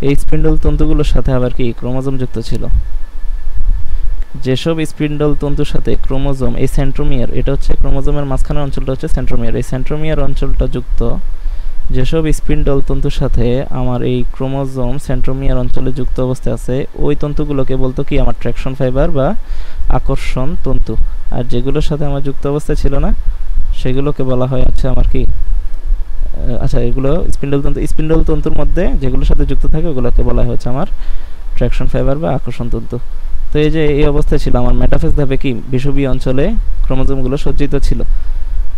এই স্পিন্ডল তন্তুগুলোর সাথে আবার কি ক্রোমোজোম যুক্ত ছিল। যেসব স্পিন্ডল তন্তুর সাথে ক্রোমোজোম, এই সেন্ট্রোমিয়ার, এটা হচ্ছে ক্রোমোজোমের মাঝখানের অঞ্চলটা হচ্ছে সেন্ট্রোমিয়ার, এই সেন্ট্রোমিয়ার অঞ্চলটা যুক্ত যেসব স্পিন্ডল তন্তুর সাথে আমার এই ক্রোমোজোম সেন্ট্রোমিয়ার অঞ্চলে যুক্ত অবস্থায় আছে, ওই তন্তুগুলোকে বলতো কি আমার ট্র্যাকশন ফাইবার বা আকর্ষণ তন্তু। আর যেগুলোর সাথে আমার যুক্ত অবস্থায় ছিল না, সেগুলোকে বলা হয় আচ্ছা আমার কি, আচ্ছা এগুলো স্পিন্ডল তন্তুর মধ্যে যেগুলোর সাথে যুক্ত থাকে ওগুলোকে বলা হয় হচ্ছে আমার ট্র্যাকশন ফাইবার বা আকর্ষণ তন্তু। তো এই যে এই অবস্থায় ছিল আমার মেটাফেজ ধাপে কি বিষুবীয় অঞ্চলে ক্রোমোজোমগুলো সজ্জিত ছিল।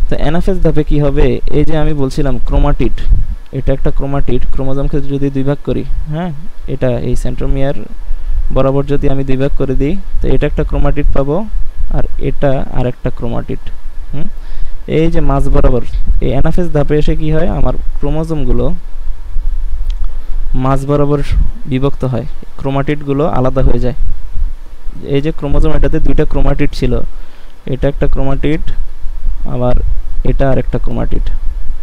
তো অ্যানাফেজ ধাপে কি হবে, এই যে আমি বলছিলাম ক্রোমাটিড, এটা একটা ক্রোমাটিড, ক্রোমোজোমকে যদি দুই ভাগ করি, হ্যাঁ, এটা এই সেন্ট্রোমিয়ার বরাবর যদি আমি দুই ভাগ করে দিই, তো এটা একটা ক্রোমাটিড পাবো, আর এটা আর একটা ক্রোমাটিড। এই যে মাঝ বরাবর এই অ্যানাফেজ ধাপে এসে কি হয়, আমার ক্রোমোজোমগুলো মাঝ বরাবর বিভক্ত হয়, ক্রোমাটিডগুলো আলাদা হয়ে যায়। এই যে ক্রোমোজোম, এটাতে দুইটা ক্রোমাটিড ছিল, এটা একটা ক্রোমাটিড, আবার এটা আর একটা ক্রোমাটিড।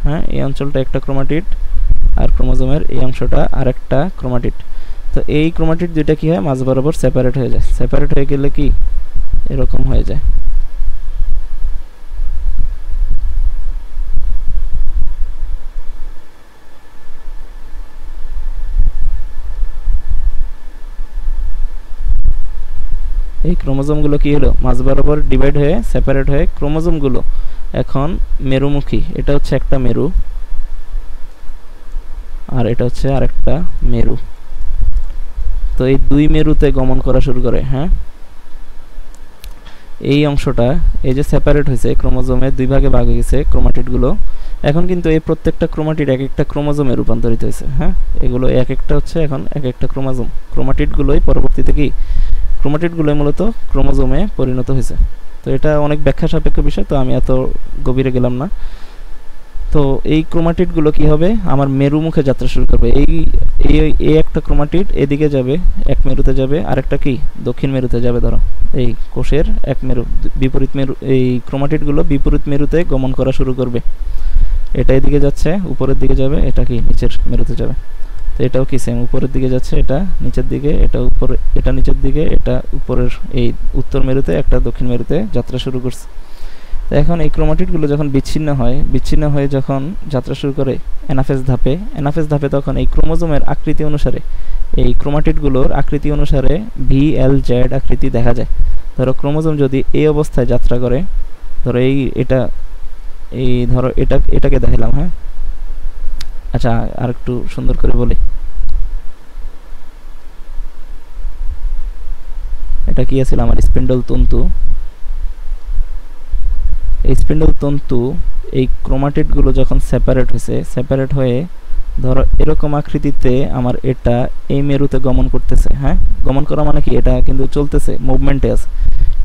হ্যাঁ, এই অঞ্চলটা একটা ক্রোমাটিড, আর ক্রোমোজোমের এই অংশটা আর একটা ক্রোমাটিড। তো এই ক্রোমাটিড দুইটা কি হয়, মাঝ বরাবর সেপারেট হয়ে যায়। সেপারেট হয়ে গেলে কি এরকম হয়ে যায়। এই ক্রোমোজোমগুলো কি হলো মাঝ বরাবর ডিভাইড হয়ে সেপারেট হয়ে ক্রোমোজোমগুলো এখন মেরুমুখী। এটা হচ্ছে একটা মেরু আর এটা হচ্ছে আরেকটা মেরু। তো এই দুই মেরুতে গমন করা শুরু করে। হ্যাঁ, এই অংশটা এই যে সেপারেট হয়েছে ক্রোমোজোমে দুই ভাগে ভাগ হয়ে গেছে ক্রোমাটিডগুলো। এখন কিন্তু এই প্রত্যেকটা ক্রোমাটিড এক একটা ক্রোমোজোমে রূপান্তরিত হয়েছে। হ্যাঁ, এগুলো এক একটা হচ্ছে এখন এক একটা ক্রোমোজোম। ক্রোমাটিডগুলোই পরবর্তীতে কি ক্রোমাটিডগুলোই মূলত ক্রোমোজোমে পরিণত হয়েছে। তো এটা অনেক ব্যাখ্যা সাপেক্ষ বিষয়, তো আমি এত গভীরে গেলাম না। তো এই ক্রোমাটিডগুলো কি হবে আমার মেরুমুখে যাত্রা শুরু করবে। এই একটা ক্রোমাটিড এদিকে যাবে, এক মেরুতে যাবে, আরেকটা কি দক্ষিণ মেরুতে যাবে। ধরো এই কোষের এক মেরু বিপরীত মেরু, এই ক্রোমাটিডগুলো বিপরীত মেরুতে গমন করা শুরু করবে। এটা এদিকে যাচ্ছে উপরের দিকে যাবে, এটা কি নিচের মেরুতে যাবে। তো এটাও কি সেম, উপরের দিকে যাচ্ছে, এটা নিচের দিকে, এটা উপরে, এটা নিচের দিকে, এটা উপরের এই উত্তর মেরুতে, একটা দক্ষিণ মেরুতে যাত্রা শুরু করছে। তো এখন এই ক্রোমাটিডগুলো যখন বিচ্ছিন্ন হয়ে যখন যাত্রা শুরু করে অ্যানাফেজ ধাপে, তখন এই ক্রোমোজোমের আকৃতি অনুসারে, এই ক্রোমাটিডগুলোর আকৃতি অনুসারে VLZ আকৃতি দেখা যায়। ধরো ক্রোমোজোম যদি এই অবস্থায় যাত্রা করে, ধরো ধরো এটাকে দেখালাম। হ্যাঁ, আচ্ছা আর একটু সুন্দর করে বলি, এটা কি আছিল আমার স্পিন্ডল তন্তু। এই স্পিন্ডল তন্তু এই ক্রোমাটিডগুলো যখন সেপারেট হয়ে ধরো এরকম আকৃতিতে আমার এটা এই মেরুতে গমন করতেছে। হ্যাঁ, গমন করা মানে কি এটা কিন্তু চলতেছে, মুভমেন্টে আছে।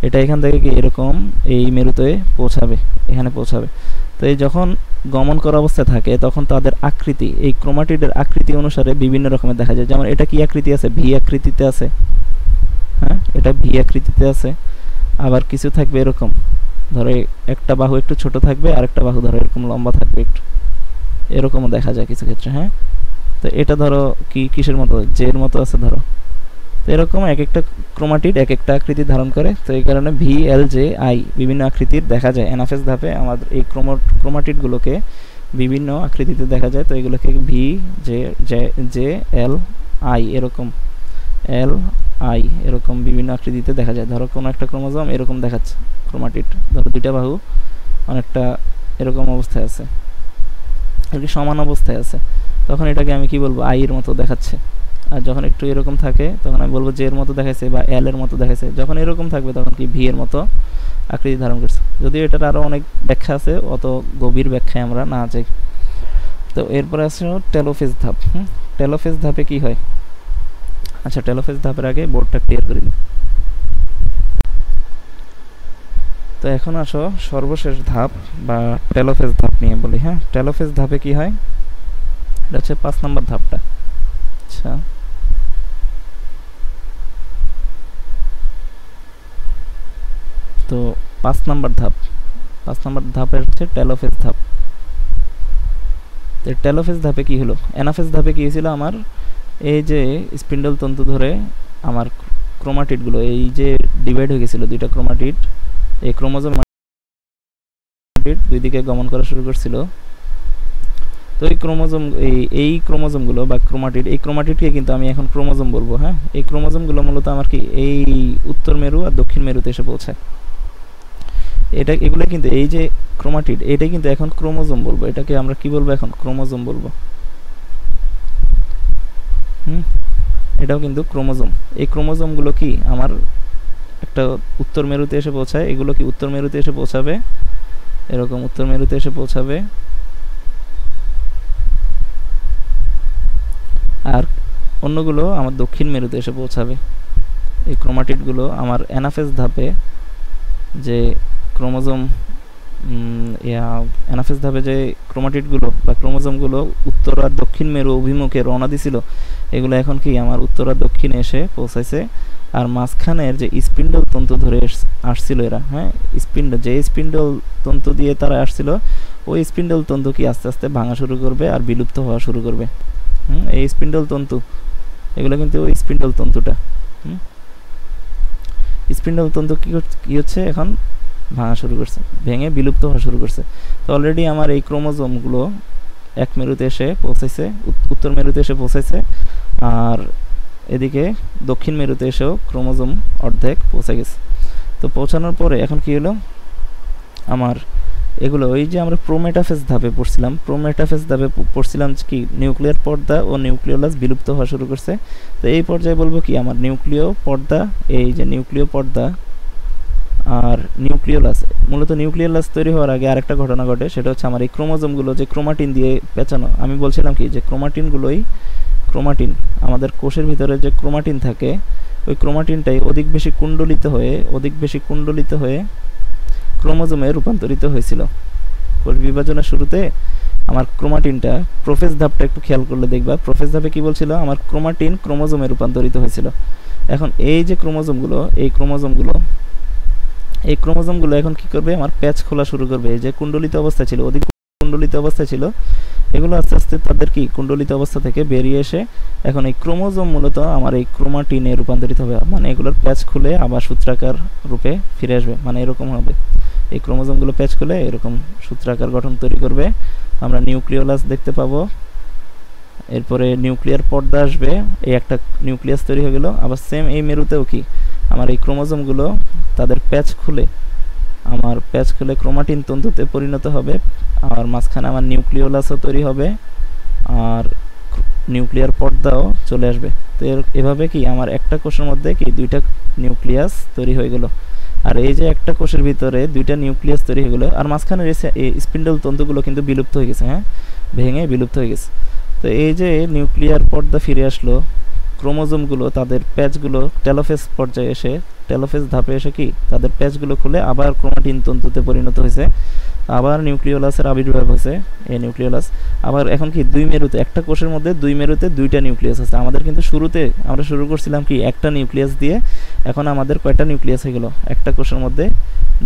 এটা এখান থেকে কি এরকম এই মেরুতে পৌঁছাবে, এখানে পৌঁছাবে। তো এই যখন গমন করা অবস্থায় থাকে তখন তাদের আকৃতি এই ক্রোমাটিডের আকৃতি অনুসারে বিভিন্ন রকমের দেখা যায়। যেমন এটা কি আকৃতি আছে, ভি আকৃতিতে আছে। হ্যাঁ, এটা ভি আকৃতিতে আছে। আবার কিছু থাকবে এরকম, ধরো একটা বাহু একটু ছোট থাকবে, আরেকটা বাহু ধরো এরকম লম্বা থাকবে একটু, এরকমও দেখা যায় কিছু ক্ষেত্রে। হ্যাঁ, তো এটা ধরো কি কিসের মতো, জের মতো আছে ধরো। তো এরকম এক একটা ক্রোমাটিড এক একটা আকৃতি ধারণ করে। তো এই কারণে VLJ বিভিন্ন আকৃতির দেখা যায়। অ্যানাফেজ ধাপে আমাদের এই ক্রোমাটিডগুলোকে বিভিন্ন আকৃতিতে দেখা যায়। তো এগুলোকে VJL এরকম LI এরকম বিভিন্ন আকৃতিতে দেখা যায়। ধরো কোনো একটা ক্রোমোজোম এরকম দেখাচ্ছে ক্রোমাটিড, ধরো দুইটা বাহু অনেকটা এরকম অবস্থায় আছে, আর কি সমান অবস্থায় আছে, তখন এটাকে আমি কি বলবো, I এর মতো দেখাচ্ছে। আর যখন একটু এরকম থাকে তখন আমি বলবো J এর মতো দেখাচ্ছে বা L এর মতো দেখাচ্ছে। যখন এরকম থাকবে তখন কি V এর মতো আকৃতি ধারণ করছে। যদিও এটার আরও অনেক ব্যাখ্যা আছে, অত গভীর ব্যাখ্যায় আমরা না যাই। তো এরপরে আছে টেলোফেজ ধাপ। টেলোফেজ ধাপে কি হয়, আচ্ছা টেলোফেজ ধাপের আগে বোর্ডটা ক্লিয়ার করে নিই। তো এখন আসো সর্বশেষ ধাপ বা টেলোফেজ ধাপ নিয়ে বলি। হ্যাঁ, টেলোফেজ ধাপে কি হয়, এটা হচ্ছে 5 নম্বর ধাপটা। আচ্ছা, তো 5 নম্বর ধাপের হচ্ছে টেলোফেজ ধাপ। তো টেলোফেজ ধাপে কি হলো, অ্যানাফেজ ধাপে কি হয়েছিল আমার, এই যে স্পিন্ডল তন্তু ধরে আমার ক্রোমাটিডগুলো এই যে ডিভাইড হয়ে গেছিল, দুইটা ক্রোমাটিড, এই ক্রোমোজোম দুই দিকে গমন করা শুরু করছিল। তো এই ক্রোমোজোমগুলো বা ক্রোমাটিড, এই ক্রোমাটিডকে কিন্তু আমি এখন ক্রোমোজোম বলবো। হ্যাঁ, এই ক্রোমোজোমগুলো মূলত আমার কি এই উত্তর মেরু আর দক্ষিণ মেরুতে এসে পৌঁছায়। এগুলো কিন্তু এই যে ক্রোমাটিড, এটাই কিন্তু এখন ক্রোমোজোম বলবো। এটাকে আমরা কি বলবো এখন, ক্রোমোজোম বলবো। এটাও কিন্তু ক্রোমোজোম। এই ক্রোমোজোমগুলো কি আমার একটা উত্তর মেরুতে এসে পৌঁছায়। এগুলো কি উত্তর মেরুতে এসে পৌঁছাবে, এরকম উত্তর মেরুতে এসে পৌঁছাবে। আর অন্যগুলো আমার দক্ষিণ মেরুতে এসে পৌঁছাবে। এই ক্রোমাটিডগুলো আমার অ্যানাফেজ ধাপে যে ক্রোমোজোম অ্যানাফেজ ধাপে যে ক্রোমাটিডগুলো বা ক্রোমোজোমগুলো উত্তর আর দক্ষিণ মেরু অভিমুখে রওনা দিছিল, এগুলো এখন কি আমার উত্তর আর দক্ষিণে এসে পৌঁছাইছে। আর মাঝখানের যে স্পিন্ডল তন্তু ধরে আসছিল এরা, হ্যাঁ, স্পিন্ডল তন্তু দিয়ে তারা আসছিল, ওই স্পিন্ডল তন্তু কি আস্তে আস্তে ভাঙা শুরু করবে আর বিলুপ্ত হওয়া শুরু করবে। এই স্পিন্ডল তন্তু, এগুলো কিন্তু ওই স্পিন্ডল তন্তুটা। স্পিন্ডল তন্তু কি হচ্ছে এখন ভাঙা শুরু করছে, ভেঙে বিলুপ্ত হওয়া শুরু করছে। তো অলরেডি আমার এই ক্রোমোজোমগুলো এক মেরুতে এসে পৌঁছাইছে, উত্তর মেরুতে এসে পৌঁছাইছে। আর এদিকে দক্ষিণ মেরুতে এসেও ক্রোমোজোম অর্ধেক পৌঁছে গেছে। তো পৌঁছানোর পরে এখন কি হলো, আমার এগুলো ওই যে আমরা প্রোমেটাফেজ ধাপে পড়ছিলাম, প্রোমেটাফেজ ধাপে পড়ছিলাম কি নিউক্লিয়ার পর্দা ও নিউক্লিওলাস বিলুপ্ত হওয়া শুরু করছে। তো এই পর্যায়ে বলবো কি আমার নিউক্লিয় পর্দা, এই যে নিউক্লিয় পর্দা আর নিউক্লিওলাস, মূলত নিউক্লিওলাস তৈরি হওয়ার আগে আরেকটা ঘটনা ঘটে, সেটা হচ্ছে আমার এই ক্রোমোজোমগুলো যে ক্রোমাটিন দিয়ে পেঁচানো, আমি বলছিলাম কি যে ক্রোমাটিনগুলোই ক্রোমাটিন আমাদের কোষের ভিতরে যে ক্রোমাটিন থাকে ওই ক্রোমাটিনটাই অধিক বেশি কুণ্ডলিত হয়ে ক্রোমোজোমে রূপান্তরিত হয়েছিল। কোষ বিভাজনের শুরুতে আমার ক্রোমাটিনটা প্রোফেজ ধাপটা একটু খেয়াল করলে দেখবা, প্রোফেজ ধাপে কি বলছিল, আমার ক্রোমাটিন ক্রোমোজোমে রূপান্তরিত হয়েছিল। এখন এই যে ক্রোমোজোমগুলো এই ক্রোমোজোমগুলো এখন কি করবে, আমার প্যাচ খোলা শুরু করবে। এই যে কুণ্ডলিত অবস্থা ছিল, অধিক কুণ্ডলিত অবস্থা ছিল, এগুলো আস্তে আস্তে তাদের কি কুণ্ডলিত অবস্থা থেকে বেরিয়ে এসে এখন এই ক্রোমোজোম মূলত আমার এই ক্রোমাটিনে রূপান্তরিত হবে, মানে এগুলোর প্যাচ খুলে আবার সূত্রাকার রূপে ফিরে আসবে, মানে এরকম হবে। এই ক্রোমোজোমগুলো প্যাচ খুলে এরকম সূত্রাকার গঠন তৈরি করবে, আমরা নিউক্লিওলাস দেখতে পাবো। এরপরে নিউক্লিয়ার পর্দা আসবে, এই একটা নিউক্লিয়াস তৈরি হয়ে গেল। আবার সেম এই মেরুতেও কি আমার এই ক্রোমোজোমগুলো তাদের প্যাচ খুলে ক্রোমাটিন তন্তুতে পরিণত হবে, আর মাঝখানে আমার নিউক্লিওলাসও তৈরি হবে, আর নিউক্লিয়ার পর্দাও চলে আসবে। তো এভাবে কি আমার একটা কোষের মধ্যে কি দুইটা নিউক্লিয়াস তৈরি হয়ে গেল। আর এই যে একটা কোষের ভিতরে দুইটা নিউক্লিয়াস তৈরি হয়ে গেল, আর মাঝখানে এই স্পিন্ডল তন্তুগুলো কিন্তু বিলুপ্ত হয়ে গেছে, হ্যাঁ, ভেঙে বিলুপ্ত হয়ে গেছে। তো এই যে নিউক্লিয়ার পর্দা ফিরে আসলো, ক্রোমোজোমগুলো তাদের প্যাচগুলো টেলোফেজ পর্যায়ে এসে, টেলোফেজ ধাপে এসে কি তাদের প্যাচগুলো খুলে আবার ক্রোমাটিন তন্তুতে পরিণত হয়েছে, আবার নিউক্লিওলাসের আবির্ভাব হয়েছে। এই নিউক্লিওলাস আবার এখন কি দুই মেরুতে, একটা কোষের মধ্যে দুই মেরুতে দুইটা নিউক্লিয়াস আছে। আমাদের কিন্তু শুরুতে আমরা শুরু করছিলাম কি একটা নিউক্লিয়াস দিয়ে, এখন আমাদের কয়টা নিউক্লিয়াস হয়ে গেল, একটা কোষের মধ্যে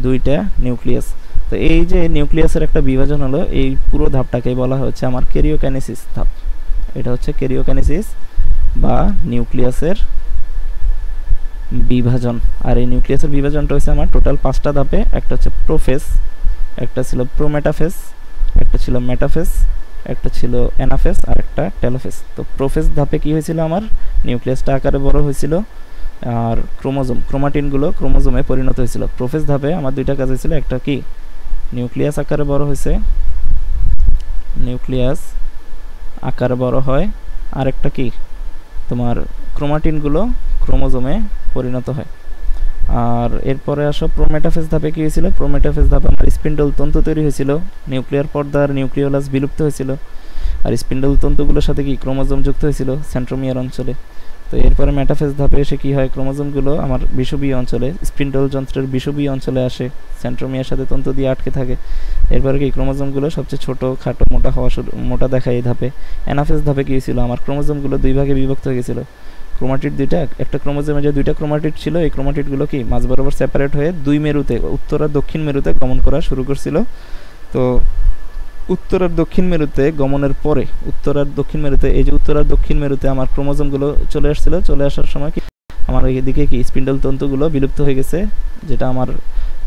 দুইটা নিউক্লিয়াস। তো এই যে নিউক্লিয়াসের একটা বিভাজন হলো, এই পুরো ধাপটাকে বলা হচ্ছে আমার ক্যারিওকাইনেসিস ধাপ। এটা হচ্ছে ক্যারিওকাইনেসিস বা নিউক্লিয়াসের বিভাজন। আর এই নিউক্লিয়াসের বিভাজনটা হচ্ছে আমার টোটাল 5টা ধাপে, একটা হচ্ছে প্রোফেজ, একটা ছিল প্রোমেটাফেজ, একটা ছিল মেটাফেজ, একটা ছিল অ্যানাফেজ, আর একটা টেলোফেজ। তো প্রোফেজ ধাপে কি হয়েছিল, আমার নিউক্লিয়াসটা আকারে বড় হয়েছিল আর ক্রোমাটিনগুলো ক্রোমোজোমে পরিণত হয়েছিল। প্রোফেজ ধাপে আমার দুইটা কাজ হয়েছিল, একটা কি নিউক্লিয়াস আকারে বড় হয়েছে, নিউক্লিয়াস আকারে বড় হয়, আর একটা কি তোমার ক্রোমাটিনগুলো ক্রোমোজোমে পরিণত হয়। আর এরপরে আসো প্রোমেটাফেজ ধাপে কি হয়েছিল, প্রোমেটাফেজ ধাপে আমার স্পিন্ডল তন্তু তৈরি হয়েছিল, নিউক্লিয়ার পর্দা আর নিউক্লিওলাস বিলুপ্ত হয়েছিল, আর স্পিন্ডল তন্তুগুলোর সাথে কি ক্রোমোজোম যুক্ত হয়েছিল সেন্ট্রোমিয়ার অঞ্চলে। তো এরপরে মেটাফেজ ধাপে এসে কি হয়, ক্রোমোজোমগুলো আমার বিষুবীয় অঞ্চলে, স্পিন্ডল যন্ত্রের বিষুবীয় অঞ্চলে আসে, সেন্ট্রোমিয়ার সাথে তন্তু দিয়ে আটকে থাকে। এরপরে কি ক্রোমোজোমগুলো সবচেয়ে ছোট খাটো মোটা দেখায় এই ধাপে। অ্যানাফেজ ধাপে কি হয়েছিল, আমার ক্রোমোজোমগুলো দুই ভাগে বিভক্ত হয়ে গেছিল, ক্রোমাটিড দুইটা, একটা ক্রোমোজোমে যে দুইটা ক্রোমাটিড ছিল এই ক্রোমাটিডগুলো কি মাঝ বরাবর সেপারেট হয়ে দুই মেরুতে, উত্তর আর দক্ষিণ মেরুতে গমন করা শুরু করছিল। তো উত্তর আর দক্ষিণ মেরুতে গমনের পরে, উত্তর আর দক্ষিণ মেরুতে, এই যে উত্তর আর দক্ষিণ মেরুতে আমার ক্রোমোজোমগুলো চলে আসছিল, চলে আসার সময় কি আমার এদিকে কি স্পিন্ডল তন্তুগুলো বিলুপ্ত হয়ে গেছে, যেটা আমার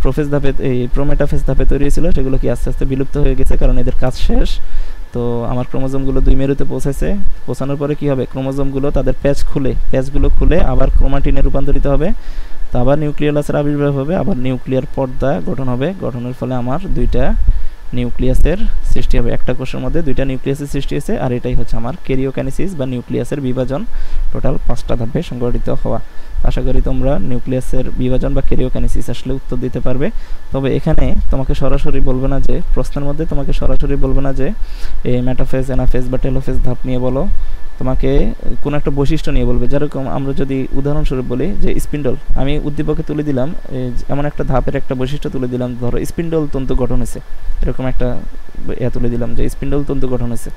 প্রোফেজ ধাপে এই প্রোমেটাফেজ ধাপে তৈরি হয়েছিল, সেগুলো কি আস্তে আস্তে বিলুপ্ত হয়ে গেছে, কারণ এদের কাজ শেষ। তো আমার ক্রোমোজোমগুলো দুই মেরুতে পৌঁছানোর পরে কি হবে, ক্রোমোজোমগুলো তাদের প্যাচগুলো খুলে আবার ক্রোমাটিনে রূপান্তরিত হবে, তো আবার নিউক্লিওলাসের আবির্ভাব হবে, আবার নিউক্লিয়ার পর্দা গঠন হবে, গঠনের ফলে আমার দুইটা নিউক্লিয়াসের সৃষ্টি হবে, একটা কোষের মধ্যে দুইটা নিউক্লিয়াসের সৃষ্টি হয়েছে। আর এটাই হচ্ছে আমার ক্যারিওকাইনেসিস বা নিউক্লিয়াসের বিভাজন, টোটাল 5টা ধাপে সংগঠিত হওয়া। আশা করি তোমরা নিউক্লিয়াসের বিভাজন বা ক্যারিওকাইনেসিস আসলে উত্তর দিতে পারবে। তবে এখানে তোমাকে সরাসরি বলবে না যে, প্রশ্নের মধ্যে তোমাকে সরাসরি বলবে না যে এই মেটাফেজ, অ্যানাফেজ বা টেলোফেজ ধাপ নিয়ে বলো, তোমাকে কোনো একটা বৈশিষ্ট্য নিয়ে বলবে। যেরকম আমরা যদি উদাহরণস্বরূপ বলি যে স্পিন্ডল, আমি উদ্দীপকে তুলে দিলাম এমন একটা ধাপের একটা বৈশিষ্ট্য তুলে দিলাম, ধরো স্পিন্ডল তন্তু গঠন হয়েছে, এরকম একটা তুলে দিলাম যে স্পিন্ডল তন্তু গঠন হয়েছে।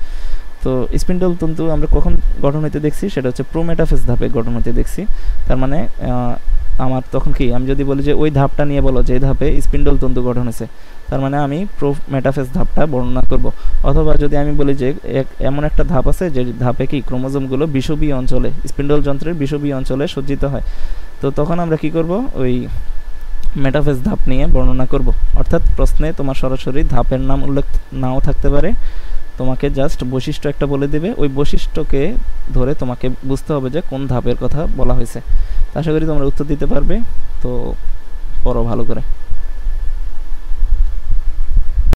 তো স্পিন্ডল তন্তু আমরা কখন গঠন হইতে দেখছি, সেটা হচ্ছে প্রোমেটাফেজ ধাপে গঠন হইতে দেখছি। তার মানে আমার তখন কি, আমি যদি বলি যে ওই ধাপটা নিয়ে বলো যে ধাপে স্পিন্ডল তন্তু গঠন হয়েছে, তার মানে আমি প্রোমেটাফেজ ধাপটা বর্ণনা করব। অথবা যদি আমি বলি যে এমন একটা ধাপ আছে যে ধাপে কি ক্রোমোজোমগুলো বিষুবীয় অঞ্চলে, স্পিন্ডল যন্ত্রের বিষুবীয় অঞ্চলে সজ্জিত হয়, তো তখন আমরা কি করব, ওই মেটাফেজ ধাপ নিয়ে বর্ণনা করব। অর্থাৎ প্রশ্নে তোমার সরাসরি ধাপের নাম উল্লেখ নাও থাকতে পারে, তোমাকে জাস্ট বৈশিষ্ট্য একটা বলে দিবে, ওই বৈশিষ্ট্যকে ধরে তোমাকে বুঝতে হবে যে কোন ধাপের কথা বলা হয়েছে। আশা করি তোমরা উত্তর দিতে পারবে। তো পড়ো ভালো করে।